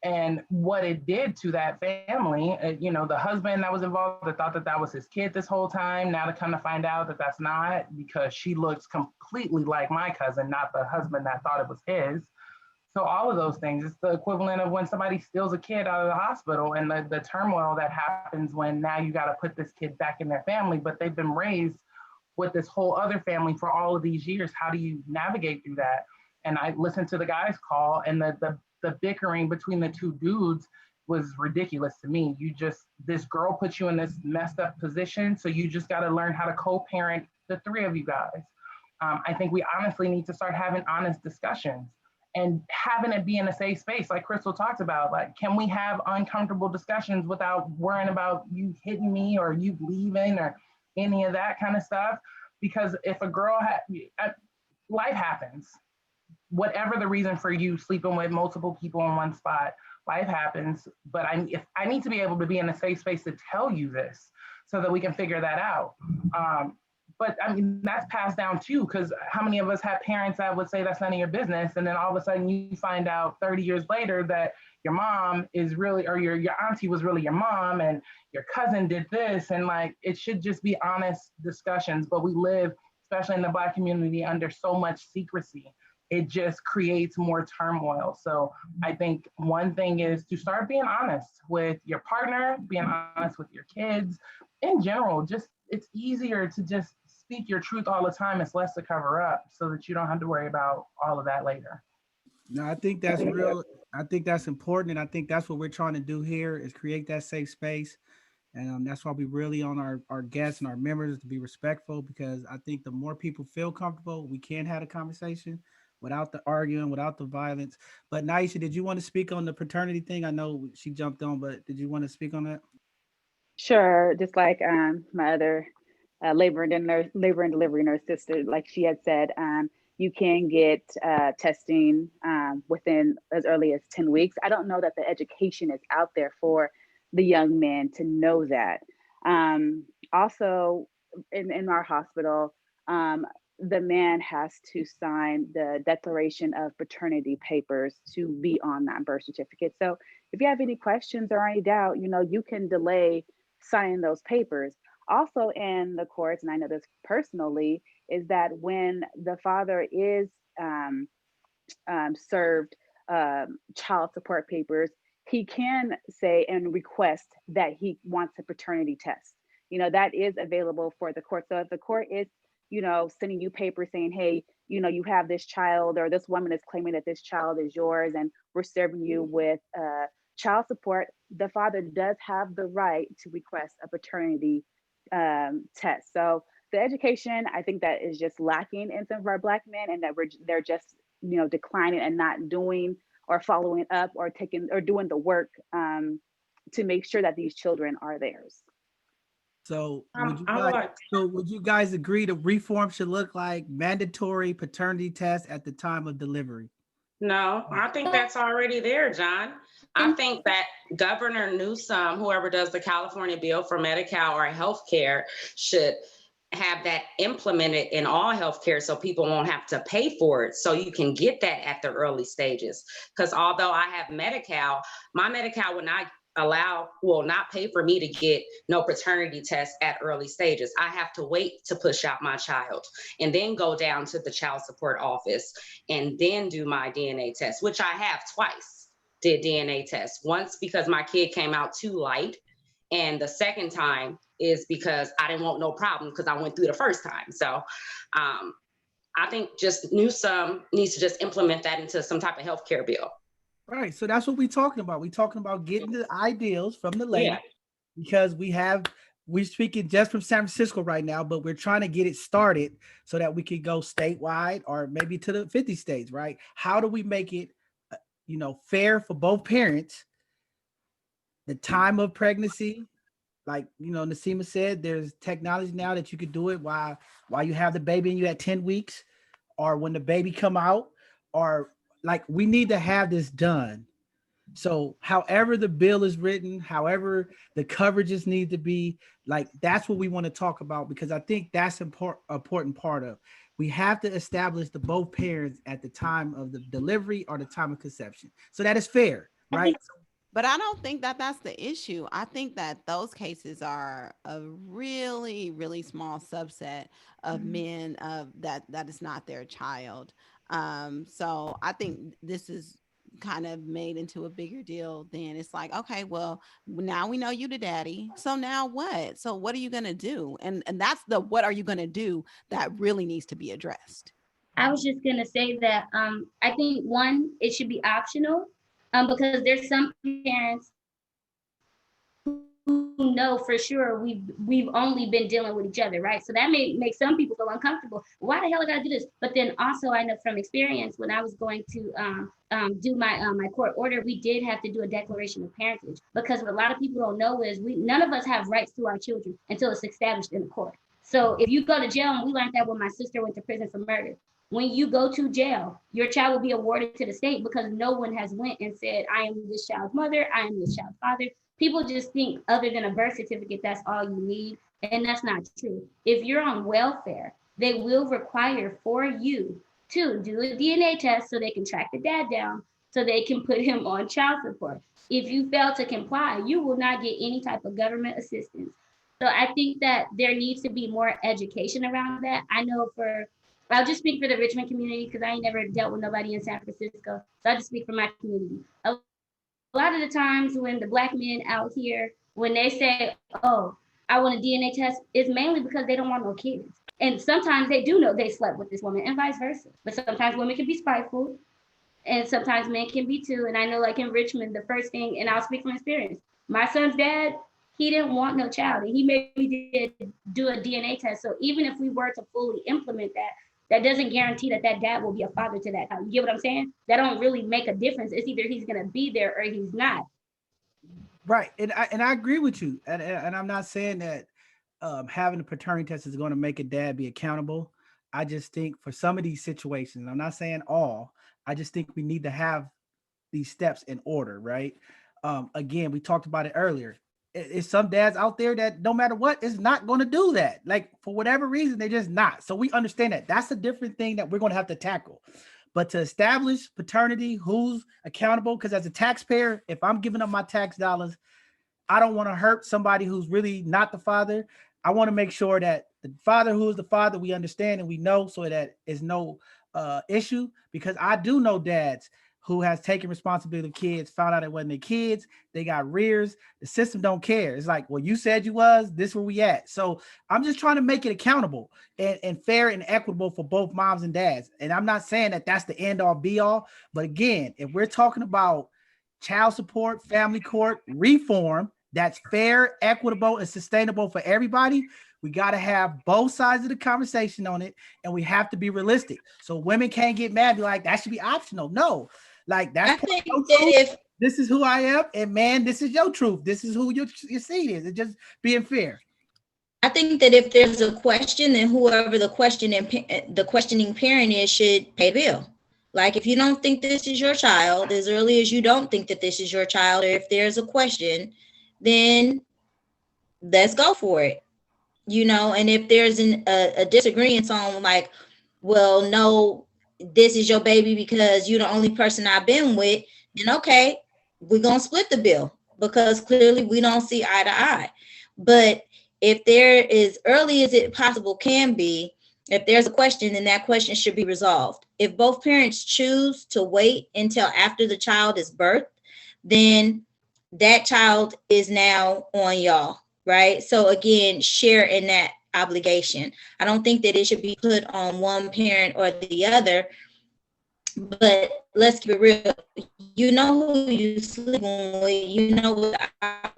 And what it did to that family, you know, the husband that was involved that thought that that was his kid this whole time, now to come to find out that that's not, because she looks completely like my cousin, not the husband that thought it was his. So all of those things, it's the equivalent of when somebody steals a kid out of the hospital and the turmoil that happens when now you got to put this kid back in their family, but they've been raised with this whole other family for all of these years. How do you navigate through that? And I listened to the guy's call, and the bickering between the two dudes was ridiculous to me. This girl put you in this messed up position, so you just got to learn how to co-parent the three of you guys. I think we honestly need to start having honest discussions and having it be in a safe space, like Crystal talked about. Like, can we have uncomfortable discussions without worrying about you hitting me or you leaving or any of that kind of stuff? Because if a girl life happens, whatever the reason for you sleeping with multiple people in one spot, life happens. But I need to be able to be in a safe space to tell you this so that we can figure that out. But I mean, that's passed down too, because how many of us have parents that would say that's none of your business, and then all of a sudden you find out 30 years later that your mom is really, or your auntie was really your mom, and your cousin did this, and like, it should just be honest discussions. But we live, especially in the Black community, under so much secrecy. It just creates more turmoil. So I think one thing is to start being honest with your partner, being honest with your kids. In general, just, it's easier to just speak your truth all the time. It's less to cover up so that you don't have to worry about all of that later. No, I think that's real. I think that's important. And I think that's what we're trying to do here is create that safe space. And that's why we really on our guests and our members to be respectful, because I think the more people feel comfortable, we can have a conversation without the arguing, without the violence. But Naisha, did you want to speak on the paternity thing? I know she jumped on, but did you want to speak on that? Sure, just like my other labor and delivery nurse sister, like she had said, you can get testing within as early as 10 weeks. I don't know that the education is out there for the young men to know that. Also, in our hospital, the man has to sign the declaration of paternity papers to be on that birth certificate. So if you have any questions or any doubt, you can delay signing those papers. Also in the courts, and I know this personally, is that when the father is served child support papers, he can say and request that he wants a paternity test. That is available for the court. So if the court is, sending you papers saying, hey, you have this child, or this woman is claiming that this child is yours, and we're serving you with child support, the father does have the right to request a paternity test. So the education, I think, that is just lacking in some of our Black men, and that they're just declining and not doing or following up or taking or doing the work to make sure that these children are theirs. So I would you guys agree the reform should look like mandatory paternity test at the time of delivery? No, I think that's already there, John. I think that Governor Newsom, whoever does the California bill for Medi-Cal or healthcare, should have that implemented in all healthcare so people won't have to pay for it. So you can get that at the early stages. Because although I have Medi-Cal, my Medi-Cal will not pay for me to get no paternity test at early stages. I have to wait to push out my child and then go down to the child support office and then do my DNA test, which I have twice did DNA tests. Once because my kid came out too light, and the second time is because I didn't want no problem because I went through the first time. So I think just Newsom needs to just implement that into some type of healthcare bill. Right. So that's what we're talking about. We're talking about getting the ideals from the lady, because we're speaking just from San Francisco right now, but we're trying to get it started so that we can go statewide or maybe to the 50 states, right? How do we make it, fair for both parents? The time of pregnancy, like, Nasima said, there's technology now that you could do it while you have the baby and you at 10 weeks, or when the baby come out, or like, we need to have this done. So however the bill is written, however the coverages need to be, like, that's what we want to talk about, because I think that's important part of. We have to establish the both parents at the time of the delivery or the time of conception, so that is fair, right? But I don't think that that's the issue. I think that those cases are a really, really small subset of men that is not their child. So I think this is kind of made into a bigger deal. Then it's like, okay, well, now we know you the daddy. So now what? So what are you gonna do? And that's the what are you gonna do that really needs to be addressed. I was just gonna say that I think one, it should be optional, because there's some parents who know for sure we've only been dealing with each other, right? So that may make some people feel uncomfortable. Why the hell I gotta do this? But then also I know from experience, when I was going to do my court order, we did have to do a declaration of parentage, because what a lot of people don't know is none of us have rights to our children until it's established in the court. So if you go to jail, and we learned that when my sister went to prison for murder, when you go to jail, your child will be awarded to the state, because no one has went and said, I am this child's mother, I am this child's father. People just think other than a birth certificate, that's all you need. And that's not true. If you're on welfare, they will require for you to do a DNA test so they can track the dad down, so they can put him on child support. If you fail to comply, you will not get any type of government assistance. So I think that there needs to be more education around that. I know I'll just speak for the Richmond community, because I ain't never dealt with nobody in San Francisco. So I just speak for my community. A lot of the times when the Black men out here, when they say, oh, I want a DNA test, it's mainly because they don't want no kids. And sometimes they do know they slept with this woman, and vice versa. But sometimes women can be spiteful, and sometimes men can be too. And I know, like in Richmond, the first thing, and I'll speak from experience, my son's dad, he didn't want no child, and he maybe did do a DNA test. So even if we were to fully implement that, that doesn't guarantee that dad will be a father to that child. You get what I'm saying? That don't really make a difference. It's either he's gonna be there or he's not. Right, and I agree with you, and I'm not saying that having a paternity test is going to make a dad be accountable. I just think for some of these situations, I'm not saying all, I just think we need to have these steps in order, right? Again, we talked about it earlier. It's some dads out there that no matter what is not going to do that. Like, for whatever reason, they're just not. So we understand that. That's a different thing that we're going to have to tackle. But to establish paternity, who's accountable? Because as a taxpayer, if I'm giving up my tax dollars, I don't want to hurt somebody who's really not the father. I want to make sure that the father who is the father, we understand and we know, so that is no issue. Because I do know dads who has taken responsibility of kids, found out it wasn't their kids, they got rears. The system don't care. It's like, well, you said you was, this where we at. So I'm just trying to make it accountable and fair and equitable for both moms and dads. And I'm not saying that that's the end all be all, but again, if we're talking about child support, family court reform that's fair, equitable, and sustainable for everybody, we got to have both sides of the conversation on it, and we have to be realistic. So women can't get mad, be like, that should be optional. No, like that's I think that if this is who I am, and man, this is your truth. This is who your seed is. It's just being fair. I think that if there's a question, then whoever the questioning parent is should pay the bill. Like if you don't think this is your child, as early as you don't think that this is your child, or if there's a question, then let's go for it. You know, and if there's a disagreement on like, well, no, this is your baby because you're the only person I've been with, then okay, we're going to split the bill because clearly we don't see eye to eye. But if there is, early as it possible can be, if there's a question, then that question should be resolved. If both parents choose to wait until after the child is birthed, then that child is now on y'all, right? So again, share in that obligation. I don't think that it should be put on one parent or the other, but let's keep it real. You know who you sleeping with, you know what the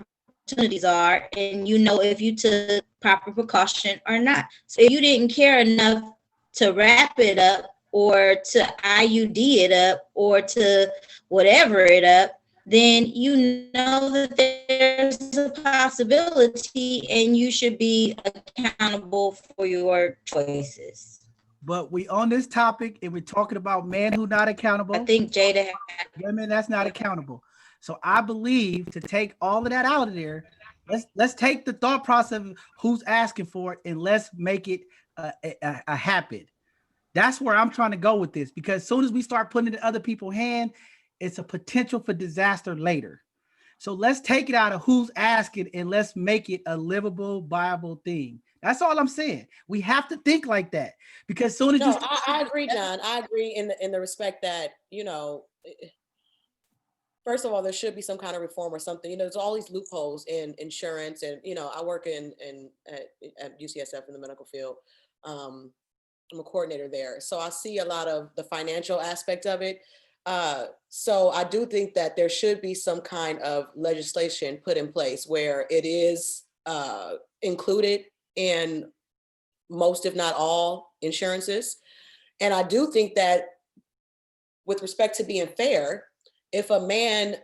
opportunities are, and you know if you took proper precaution or not. So if you didn't care enough to wrap it up or to IUD it up or to whatever it up, then you know that there's a possibility and you should be accountable for your choices. But we on this topic and we're talking about men who not accountable. I think Jada, women that's not accountable. So I believe to take all of that out of there, let's take the thought process of who's asking for it and let's make it a habit. That's where I'm trying to go with this, because as soon as we start putting it in other people's hand, it's a potential for disaster later. So let's take it out of who's asking and let's make it a livable, viable thing. That's all I'm saying. We have to think like that, because as soon as I agree, John. I agree in the respect that, you know, first of all, there should be some kind of reform or something. You know, there's all these loopholes in insurance, and you know, I work at UCSF in the medical field. I'm a coordinator there, so I see a lot of the financial aspect of it. So I do think that there should be some kind of legislation put in place where it is included in most, if not all, insurances. And I do think that with respect to being fair, if a man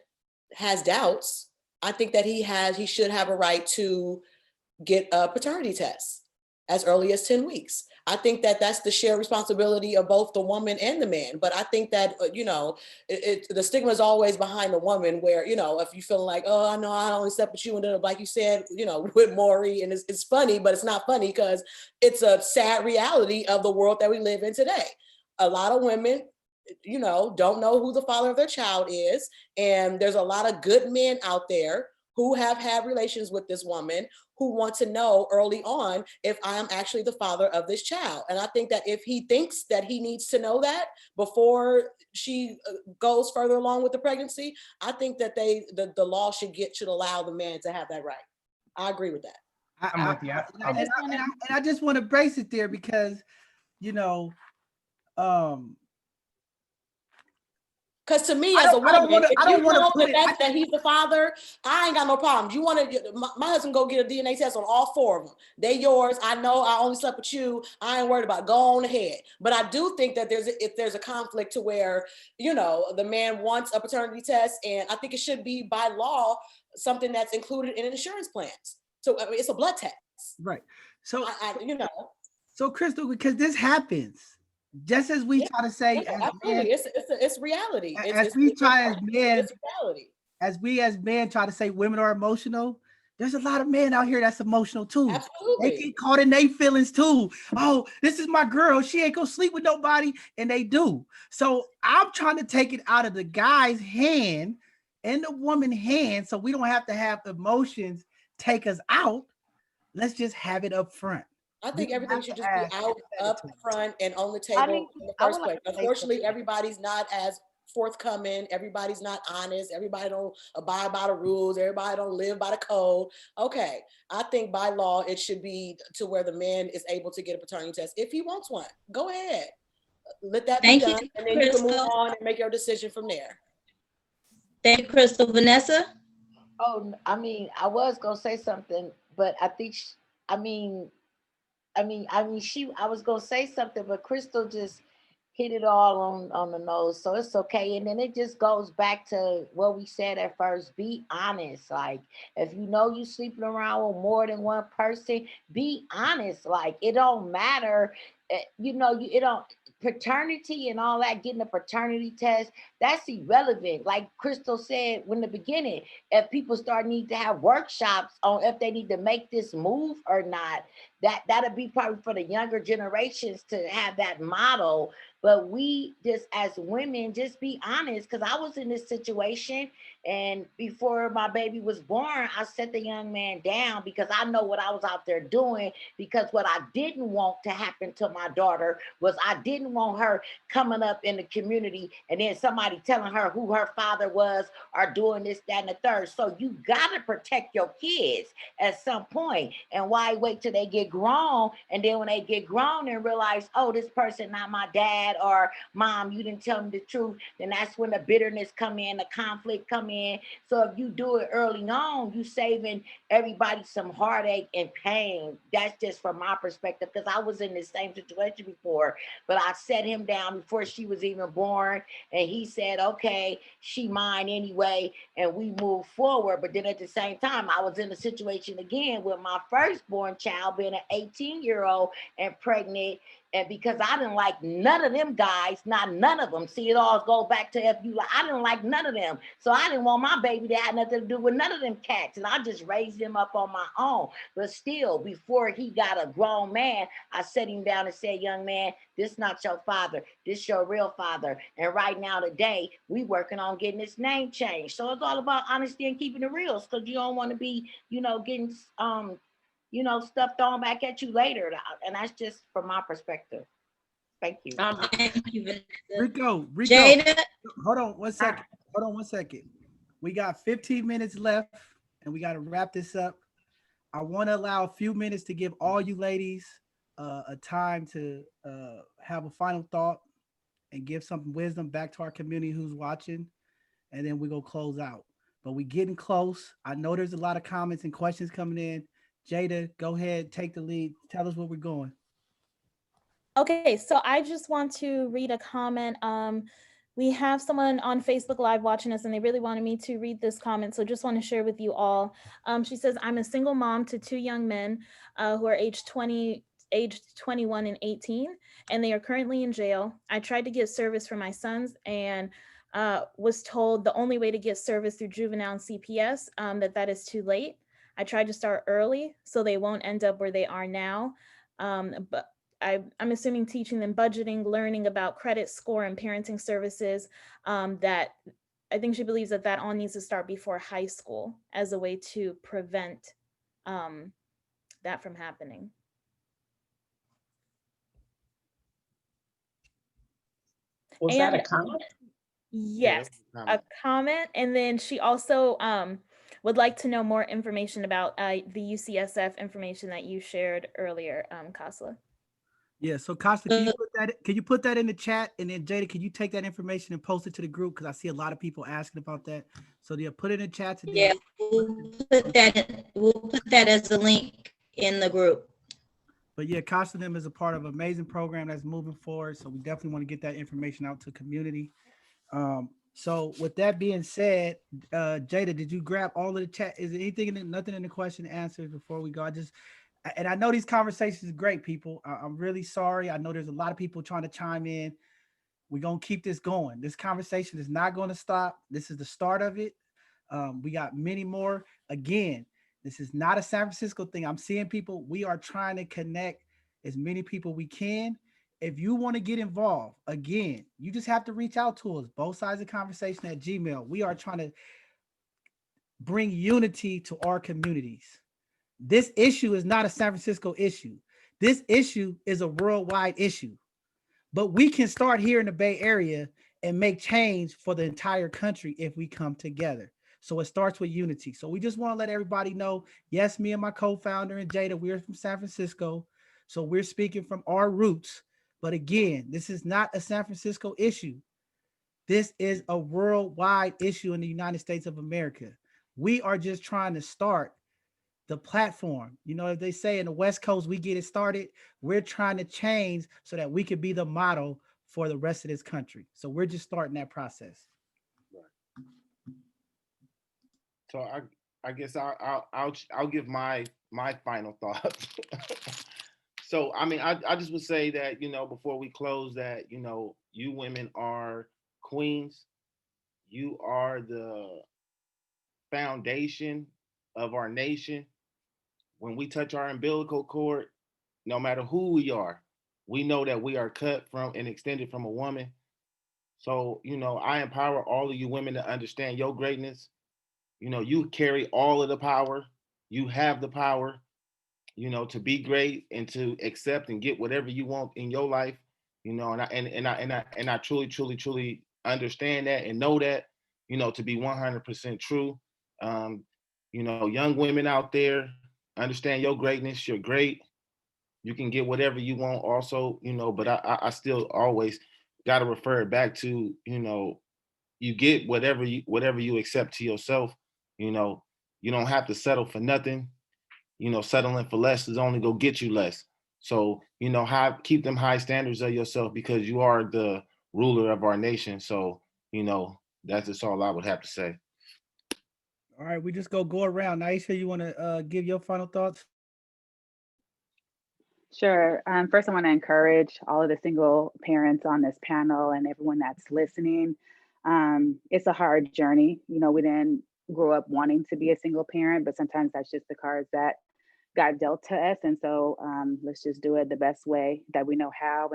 has doubts, I think that he should have a right to get a paternity test as early as 10 weeks. I think that that's the shared responsibility of both the woman and the man. But I think that, you know, the stigma is always behind the woman, where, you know, if you feel like, oh, I know I only slept with you, and then like you said, you know, with Maury, and it's funny, but it's not funny because it's a sad reality of the world that we live in today. A lot of women, you know, don't know who the father of their child is. And there's a lot of good men out there who have had relations with this woman who want to know early on if I am actually the father of this child. And I think that if he thinks that he needs to know that before she goes further along with the pregnancy, I think that the law should allow the man to have that right. I agree with that. I'm with you. And I just want to brace it there because, you know, because to me, as a woman, if you know that he's the father, I ain't got no problems. You want to, my husband go get a DNA test on all four of them. They yours. I know I only slept with you. I ain't worried about it. Go on ahead. But I do think that if there's a conflict to where, you know, the man wants a paternity test, and I think it should be by law something that's included in insurance plans. So I mean, it's a blood test. Right. So, you know. So Crystal, because this happens. Just as we try to say, absolutely, it's reality. As we as men try to say women are emotional, There's a lot of men out here that's emotional too. Absolutely. They get caught in their feelings too. Oh, this is my girl. She ain't gonna sleep with nobody. And they do. So I'm trying to take it out of the guy's hand and the woman's hand so we don't have to have emotions take us out. Let's just have it up front. I think everything should just be ask out up front and on the I table think in the I first would like place. to say Unfortunately, something. everybody's not as forthcoming. Everybody's not honest. Everybody don't abide by the rules. Everybody don't live by the code. Okay, I think by law it should be to where the man is able to get a paternity test if he wants one. Go ahead, let that be Thank you, done, and then you can move Crystal. on and make your decision from there. Thank you, Crystal. Vanessa? Oh, I mean, I was gonna say something, but I think, I mean, I was gonna say something, but Crystal just hit it all on the nose, so it's okay. And then it just goes back to what we said at first: be honest. Like, if you know you sleeping around with more than one person, be honest. Like, it don't matter. It don't paternity and all that. Getting a paternity test, that's irrelevant. Like Crystal said in the beginning, if people start need to have workshops on if they need to make this move or not, that'll be probably for the younger generations to have that model. But we just as women, just be honest, because I was in this situation, and before my baby was born, I set the young man down because I know what I was out there doing. Because what I didn't want to happen to my daughter was I didn't want her coming up in the community and then somebody telling her who her father was or doing this, that, and the third. So you gotta protect your kids at some point. And why wait till they get grown? And then when they get grown and realize, oh, this person not my dad, or mom, you didn't tell me the truth, then that's when the bitterness come in, the conflict come in. So if you do it early on, you saving everybody some heartache and pain. That's just from my perspective, because I was in the same situation before. But I set him down before she was even born, and he said, okay, she mine anyway, and we moved forward. But then at the same time, I was in a situation again with my firstborn child being an 18-year-old and pregnant. And because I didn't like none of them guys, not none of them. See, it all goes back to if you like, I didn't like none of them. So I didn't want my baby to have nothing to do with none of them cats. And I just raised him up on my own. But still, before he got a grown man, I set him down and said, young man, this not your father. This your real father. And right now, today, we working on getting his name changed. So it's all about honesty and keeping it real. Because you don't want to be, getting stuff thrown back at you later. And that's just from my perspective. Thank you. Thank you, Vanessa. Rico, Jada? hold on one second. We got 15 minutes left and we got to wrap this up. I want to allow a few minutes to give all you ladies a time to have a final thought and give some wisdom back to our community who's watching, and then we're going to close out. But we're getting close. I know there's a lot of comments and questions coming in. Jada, go ahead, take the lead. Tell us where we're going. Okay, so I just want to read a comment. We have someone on Facebook Live watching us, and they really wanted me to read this comment, so just want to share with you all. She says, I'm a single mom to two young men who are aged 21 and 18, and they are currently in jail. I tried to get service for my sons and was told the only way to get service through juvenile and CPS, that is too late. I tried to start early so they won't end up where they are now. But I'm assuming teaching them budgeting, learning about credit score and parenting services, that I think she believes that all needs to start before high school as a way to prevent that from happening. Was that a comment? Yes, a comment. And then she also would like to know more information about the UCSF information that you shared earlier, KaSelah. Yeah, so Costa, can you put that in the chat, and then Jada, can you take that information and post it to the group, because I see a lot of people asking about that. So yeah, put it in the chat today. Yeah, we'll put that as a link in the group. But yeah, Costa them is a part of an amazing program that's moving forward. So we definitely want to get that information out to the community. So with that being said, Jada, did you grab all of the chat? Is there anything, nothing in the question answered before we go? And I know these conversations are great, people. I'm really sorry. I know there's a lot of people trying to chime in. We're going to keep this going. This conversation is not going to stop. This is the start of it. We got many more. Again, This is not a San Francisco thing. I'm seeing people, we are trying to connect as many people we can. If you want to get involved, again, you just have to reach out to us, both sides of conversation at Gmail. We are trying to bring unity to our communities. This issue is not a San Francisco issue. This issue is a worldwide issue. But we can start here in the Bay Area and make change for the entire country if we come together. So it starts with unity. So we just want to let everybody know, yes, me and my co-founder and Jada, we're from San Francisco. So we're speaking from our roots. But again, this is not a San Francisco issue. This is a worldwide issue in the United States of America. We are just trying to start the platform. You know, if they say in the West Coast, we get it started, we're trying to change so that we could be the model for the rest of this country. So we're just starting that process. Right. So I guess I'll give my final thoughts. So I mean, I just would say that, you know, before we close, that, you know, you women are queens. You are the foundation of our nation. When we touch our umbilical cord, no matter who we are, we know that we are cut from and extended from a woman. So, you know, I empower all of you women to understand your greatness. You know, you carry all of the power. You have the power, you know, to be great and to accept and get whatever you want in your life. You know, and I truly, truly, truly understand that and know that, you know, to be 100% true. Um, you know, young women out there, understand your greatness. You're great. You can get whatever you want also, you know, but I still always got to refer it back to, you know, you get whatever you accept to yourself. You know, you don't have to settle for nothing. You know, settling for less is only go get you less. So, you know, keep them high standards of yourself, because you are the ruler of our nation. So, you know, that's just all I would have to say. All right, we just go around. Naisha, you want to give your final thoughts? Sure. First, I want to encourage all of the single parents on this panel and everyone that's listening. It's a hard journey. You know, we didn't grow up wanting to be a single parent, but sometimes that's just the cards that got dealt to us. And so let's just do it the best way that we know how,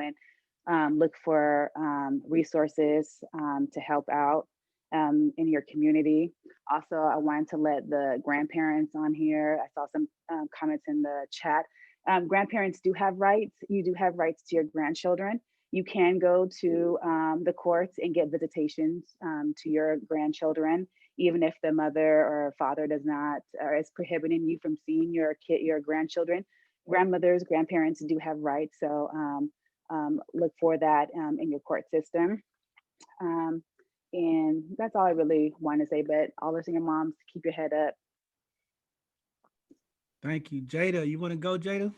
and look for resources to help out in your community. Also, I wanted to let the grandparents on here. I saw some comments in the chat. Grandparents do have rights. You do have rights to your grandchildren. You can go to the courts and get visitations to your grandchildren, even if the mother or father does not, or is prohibiting you from seeing your grandchildren. Grandmothers, grandparents do have rights. So look for that in your court system. And that's all I really want to say. But all the single moms, keep your head up. Thank you. Jada, you want to go, Jada?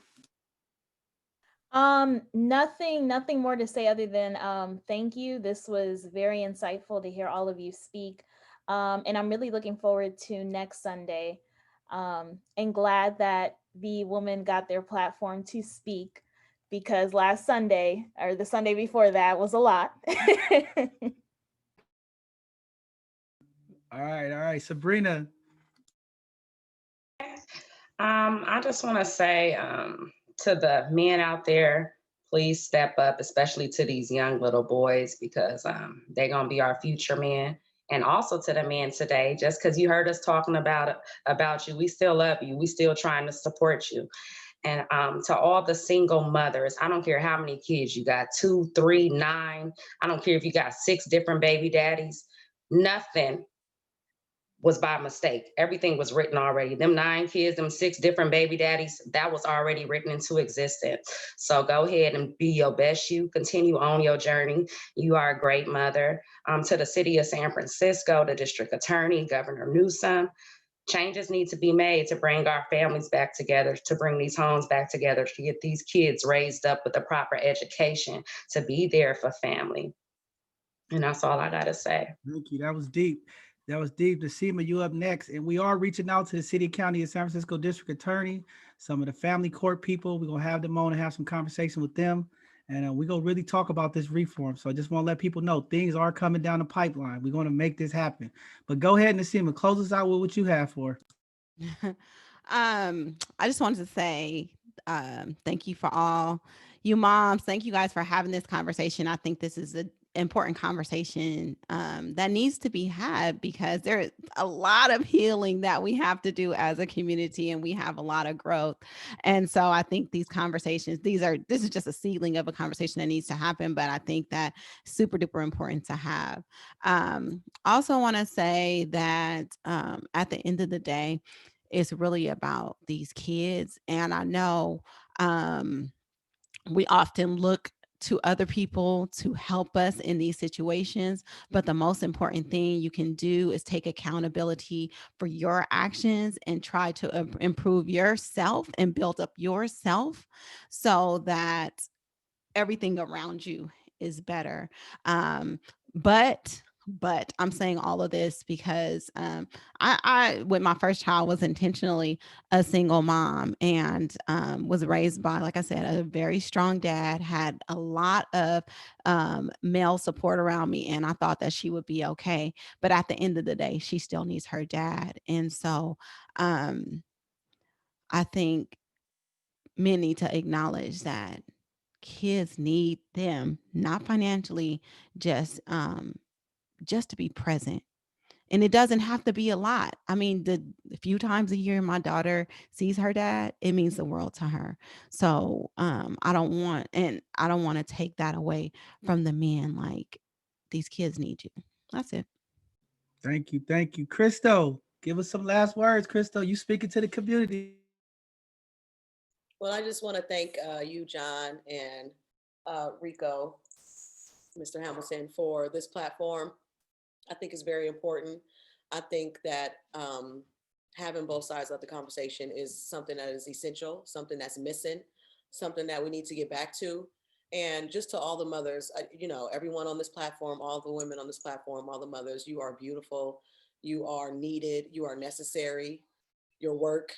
Nothing more to say other than thank you. This was very insightful to hear all of you speak. And I'm really looking forward to next Sunday. And glad that the women got their platform to speak, because last Sunday or the Sunday before that was a lot. All right. Sabrina. I just want to say to the men out there, please step up, especially to these young little boys, because they're going to be our future men. And also to the men today, just because you heard us talking about you, we still love you. We still trying to support you. And to all the single mothers, I don't care how many kids you got, 2, 3, 9. I don't care if you got 6 different baby daddies. Nothing was by mistake. Everything was written already. Them 9 kids, them 6 different baby daddies, that was already written into existence. So go ahead and be your best you. Continue on your journey. You are a great mother. To the city of San Francisco, the district attorney, Governor Newsom, changes need to be made to bring our families back together, to bring these homes back together, to get these kids raised up with the proper education, to be there for family. And that's all I got to say. Thank you. That was deep. Nasima, you up next. And we are reaching out to the city, county, and San Francisco district attorney, some of the family court people. We're going to have them on and have some conversation with them. And we're going to really talk about this reform. So I just want to let people know things are coming down the pipeline. We're going to make this happen. But go ahead, Nasima, close us out with what you have for. I just wanted to say thank you for all you moms. Thank you guys for having this conversation. I think this is an important conversation that needs to be had because there is a lot of healing that we have to do as a community and we have a lot of growth. And so I think these conversations, this is just a seedling of a conversation that needs to happen, but I think that super duper important to have. Also want to say that at the end of the day, it's really about these kids. And I know we often look to other people to help us in these situations. But the most important thing you can do is take accountability for your actions and try to improve yourself and build up yourself so that everything around you is better. But I'm saying all of this because I with my first child was intentionally a single mom and was raised by, like I said, a very strong dad, had a lot of male support around me, and I thought that she would be okay. But at the end of the day, she still needs her dad. And so I think men need to acknowledge that kids need them, not financially, just just to be present. And it doesn't have to be a lot. I mean, the few times a year my daughter sees her dad, it means the world to her. So I don't want to take that away from the men. Like, these kids need you. That's it. Thank you. Thank you. Crystal, give us some last words. Crystal, you speaking to the community. Well, I just want to thank you, John, and Rico, Mr. Hamilton, for this platform. I think it's very important. I think that having both sides of the conversation is something that is essential, something that's missing, something that we need to get back to. And just to all the mothers, everyone on this platform, all the women on this platform, all the mothers, you are beautiful, you are needed, you are necessary. Your work,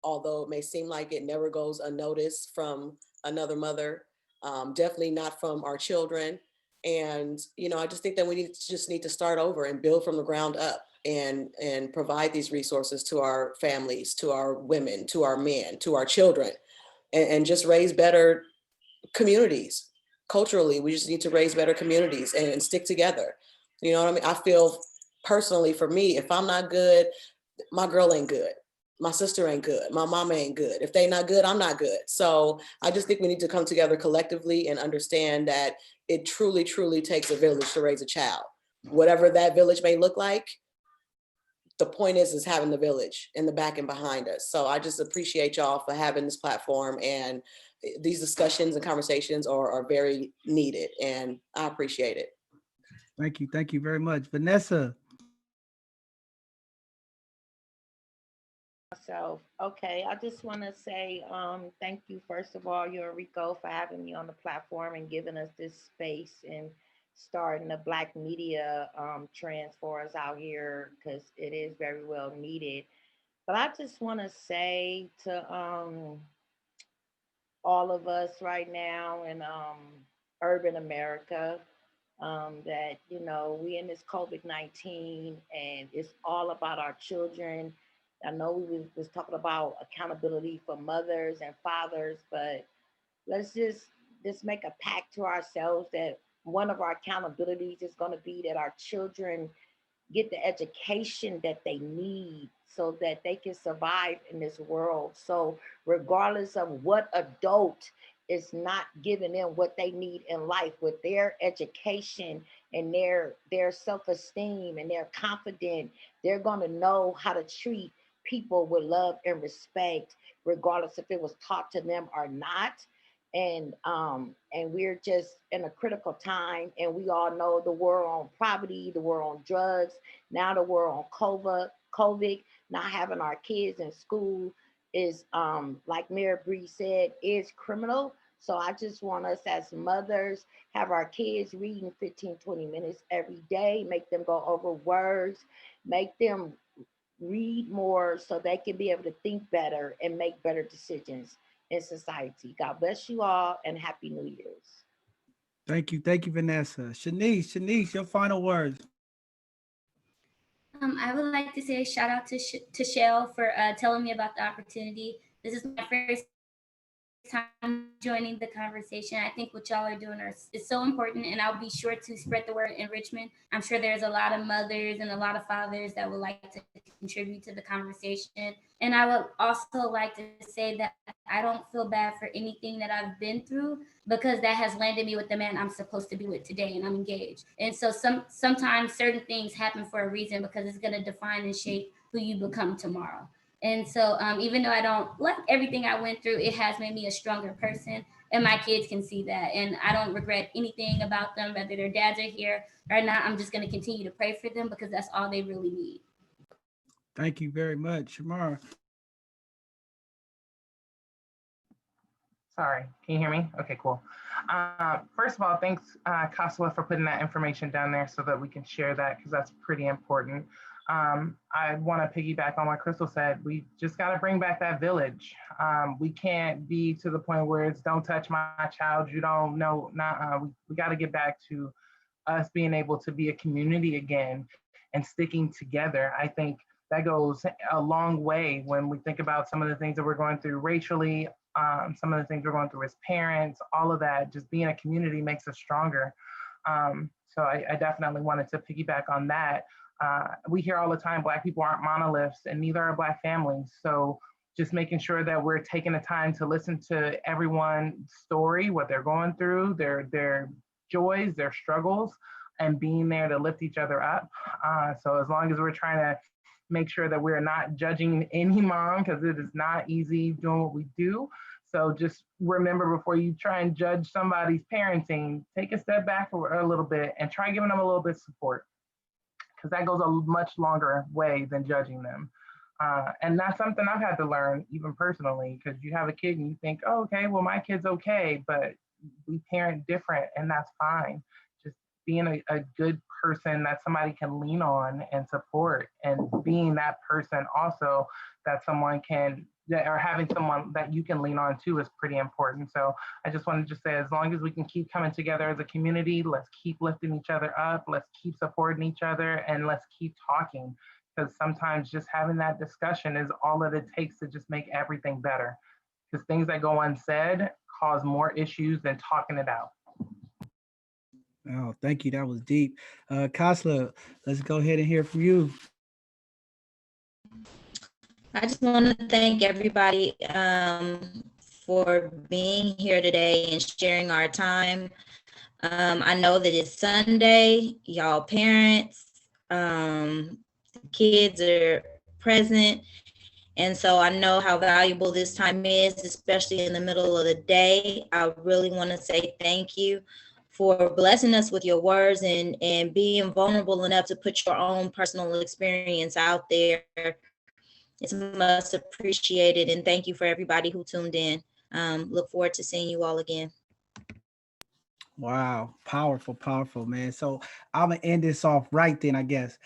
although it may seem like it never goes unnoticed from another mother, definitely not from our children. And I just think that we need to start over and build from the ground up and provide these resources to our families, to our women, to our men, to our children, and just raise better communities. Culturally, we just need to raise better communities and stick together. You know what I mean? I feel personally, for me, if I'm not good, my girl ain't good. My sister ain't good. My mama ain't good. If they not good, I'm not good. So I just think we need to come together collectively and understand that it truly, truly takes a village to raise a child. Whatever that village may look like, the point is having the village in the back and behind us. So I just appreciate y'all for having this platform, and these discussions and conversations are very needed, and I appreciate it. Thank you. Thank you very much. Vanessa. So, okay, I just want to say thank you, first of all, you and Rico, for having me on the platform and giving us this space and starting the Black media trends for us out here, because it is very well needed. But I just want to say to all of us right now in urban America, that we in this COVID-19 and it's all about our children. I know we was talking about accountability for mothers and fathers, but let's just make a pact to ourselves that one of our accountabilities is going to be that our children get the education that they need so that they can survive in this world. So regardless of what adult is not giving them what they need in life, with their education and their self-esteem and their confidence, they're going to know how to treat people with love and respect, regardless if it was taught to them or not. And we're just in a critical time, and we all know the war on poverty, the war on drugs, now the war on COVID, not having our kids in school is, like Mayor Bree said, is criminal. So I just want us as mothers, have our kids reading 15, 20 minutes every day, make them go over words, make them read more so they can be able to think better and make better decisions in society. God bless you all and Happy New Year's. Thank you. Thank you, Vanessa. Shanice, your final words. I would like to say a shout out to Shell for telling me about the opportunity. This is my first time joining the conversation. I think what y'all are doing is so important, and I'll be sure to spread the word in Richmond. I'm sure there's a lot of mothers and a lot of fathers that would like to contribute to the conversation. And I would also like to say that I don't feel bad for anything that I've been through, because that has landed me with the man I'm supposed to be with today, and I'm engaged. And so sometimes certain things happen for a reason, because it's going to define and shape who you become tomorrow. And so even though I don't like everything I went through, it has made me a stronger person. And my kids can see that. And I don't regret anything about them, whether their dads are here or not. I'm just going to continue to pray for them, because that's all they really need. Thank you very much, Shamar. Sorry, can you hear me? Okay, cool. First of all, thanks, KaSelah, for putting that information down there so that we can share that, because that's pretty important. I want to piggyback on what Crystal said. We just got to bring back that village. We can't be to the point where it's don't touch my child, you don't know. We got to get back to us being able to be a community again and sticking together. I think that goes a long way when we think about some of the things that we're going through racially, some of the things we're going through as parents, all of that. Just being a community makes us stronger. So I definitely wanted to piggyback on that. We hear all the time, Black people aren't monoliths, and neither are Black families. So just making sure that we're taking the time to listen to everyone's story, what they're going through, their joys, their struggles, and being there to lift each other up. So as long as we're trying to make sure that we're not judging any mom, because it is not easy doing what we do. So just remember, before you try and judge somebody's parenting, take a step back a little bit and try giving them a little bit of support, because that goes a much longer way than judging them. And that's something I've had to learn even personally, because you have a kid and you think, oh, okay, well, my kid's okay, but we parent different, and that's fine. Just being a good person that somebody can lean on and support, and being that person also that someone can, or having someone that you can lean on too, is pretty important. So I just wanted to say, as long as we can keep coming together as a community, let's keep lifting each other up, let's keep supporting each other, and let's keep talking, because sometimes just having that discussion is all that it takes to just make everything better, because things that go unsaid cause more issues than talking it out. Oh, thank you. That was deep. KaSelah, let's go ahead and hear from you. I just want to thank everybody for being here today and sharing our time. I know that it's Sunday, y'all parents, kids are present. And so I know how valuable this time is, especially in the middle of the day. I really want to say thank you for blessing us with your words and being vulnerable enough to put your own personal experience out there. It's much appreciated, and thank you for everybody who tuned in. Look forward to seeing you all again. Wow, powerful, powerful, man. So I'm gonna end this off right then, I guess.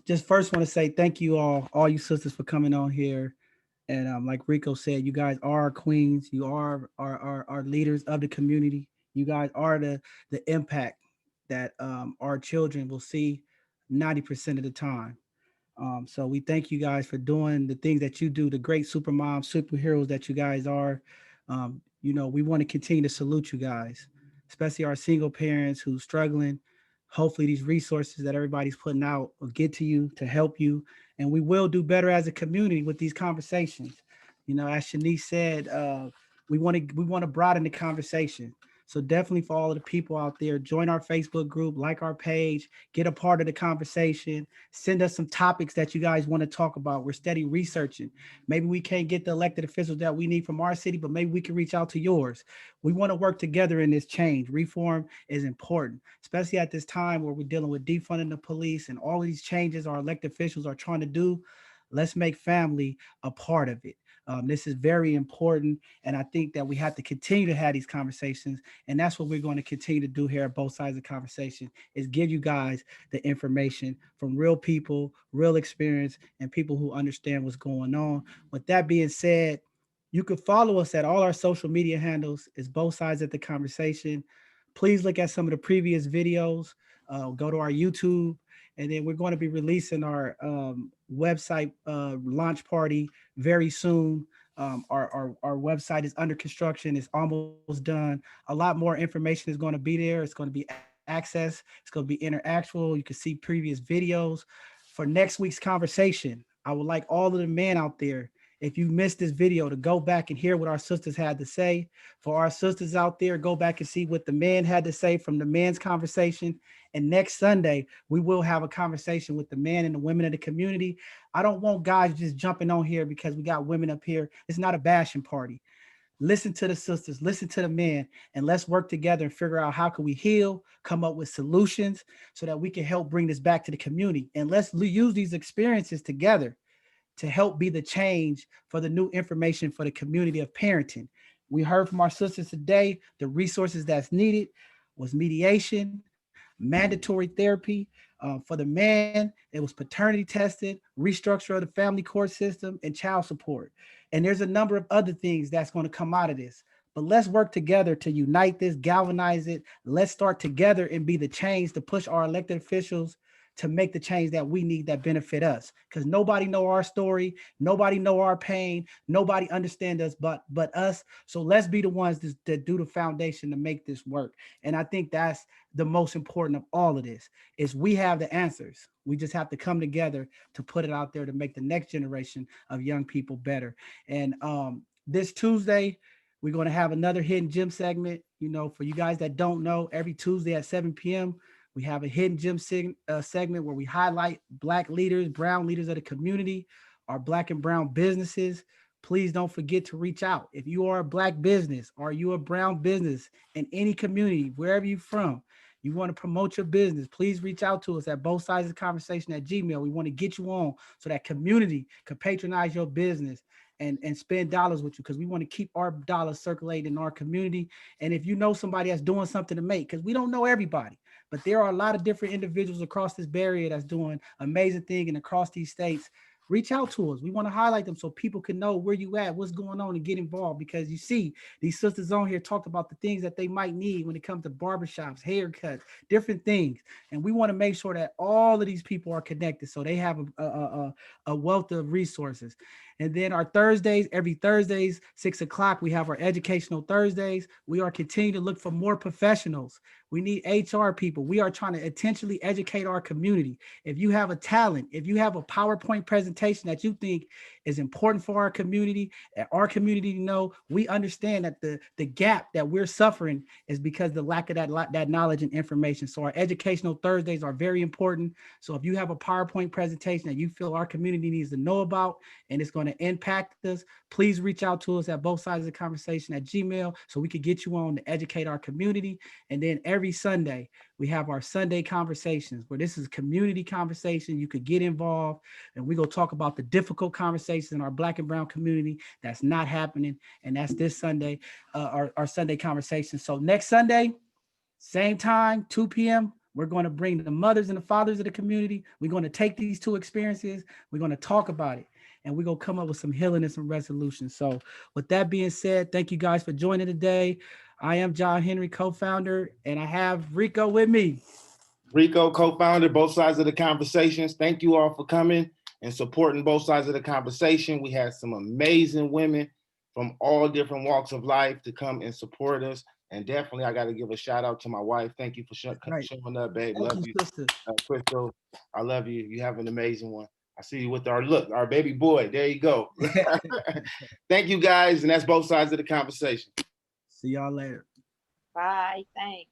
Just first want to say thank you all you sisters, for coming on here. And like Rico said, you guys are our queens. You are our leaders of the community. You guys are the impact that our children will see 90% of the time. So we thank you guys for doing the things that you do, the great super moms, superheroes that you guys are. We want to continue to salute you guys, especially our single parents who's struggling. Hopefully these resources that everybody's putting out will get to you to help you. And we will do better as a community with these conversations. As Shanice said, we want to broaden the conversation. So definitely, for all of the people out there, join our Facebook group, like our page, get a part of the conversation, send us some topics that you guys want to talk about. We're steady researching. Maybe we can't get the elected officials that we need from our city, but maybe we can reach out to yours. We want to work together in this change. Reform is important, especially at this time where we're dealing with defunding the police and all of these changes our elected officials are trying to do. Let's make family a part of it. This is very important, and I think that we have to continue to have these conversations, and that's what we're going to continue to do here at both sides of the conversation, is give you guys the information from real people, real experience, and people who understand what's going on. With that being said, you can follow us at all our social media handles. It's Both Sides of the Conversation. Please look at some of the previous videos. Go to our YouTube, And then we're going to be releasing our website launch party very soon. Our website is under construction. It's almost done. A lot more information is going to be there. It's going to be access. It's going to be interactual. You can see previous videos. For next week's conversation, I would like all of the men out there, if you missed this video, to go back and hear what our sisters had to say. For our sisters out there, go back and see what the men had to say from the men's conversation. And next Sunday, we will have a conversation with the men and the women of the community. I don't want guys just jumping on here because we got women up here. It's not a bashing party. Listen to the sisters, listen to the men, and let's work together and figure out how can we heal, come up with solutions so that we can help bring this back to the community. And let's use these experiences together to help be the change for the new information for the community of parenting. We heard from our sisters today, the resources that's needed was mediation, mandatory therapy. For the man, it was paternity testing, restructure of the family court system, and child support. And there's a number of other things that's going to come out of this. But let's work together to unite this, galvanize it. Let's start together and be the change to push our elected officials to make the change that we need that benefit us, because nobody know our story, nobody know our pain, nobody understand us but us. So let's be the ones that do the foundation to make this work. And I think that's the most important of all of this, is we have the answers. We just have to come together to put it out there to make the next generation of young people better. And this Tuesday, we're going to have another hidden gem segment. You know, for you guys that don't know, every Tuesday at 7 p.m., we have a hidden gem segment where we highlight Black leaders, brown leaders of the community, our Black and brown businesses. Please don't forget to reach out. If you are a Black business or you a brown business in any community, wherever you're from, you want to promote your business, please reach out to us at both sides of the conversation at Gmail. We want to get you on so that community can patronize your business and spend dollars with you, because we want to keep our dollars circulating in our community. And if you know somebody that's doing something to make, because we don't know everybody, but there are a lot of different individuals across this barrier that's doing amazing things and across these states, reach out to us. We want to highlight them so people can know where you at, what's going on, and get involved. Because you see, these sisters on here talked about the things that they might need when it comes to barbershops, haircuts, different things. And we want to make sure that all of these people are connected so they have a wealth of resources. And then our Thursdays, every Thursdays, 6 o'clock, we have our educational Thursdays. We are continuing to look for more professionals. We need HR people. We are trying to intentionally educate our community. If you have a talent, if you have a PowerPoint presentation that you think is important for our community, and our community to know, we understand that the gap that we're suffering is because of the lack of that knowledge and information. So our educational Thursdays are very important. So if you have a PowerPoint presentation that you feel our community needs to know about and it's going to impact us, please reach out to us at both sides of the conversation at Gmail so we could get you on to educate our community. And then every Sunday, we have our Sunday conversations where this is community conversation. You could get involved and we go talk about the difficult conversations in our Black and brown community that's not happening. And that's this Sunday, our Sunday conversation. So next Sunday, same time, 2 p.m., we're going to bring the mothers and the fathers of the community. We're going to take these two experiences. We're going to talk about it. And we're going to come up with some healing and some resolution. So with that being said, thank you guys for joining today. I am John Henry, co-founder, and I have Rico with me. Rico, co-founder, both sides of the conversations. Thank you all for coming and supporting both sides of the conversation. We had some amazing women from all different walks of life to come and support us. And definitely, I got to give a shout out to my wife. Thank you for showing up, babe. Love you. Crystal, I love you. You have an amazing one. I see you with our baby boy. There you go. Thank you, guys. And that's both sides of the conversation. See y'all later. Bye. Thanks.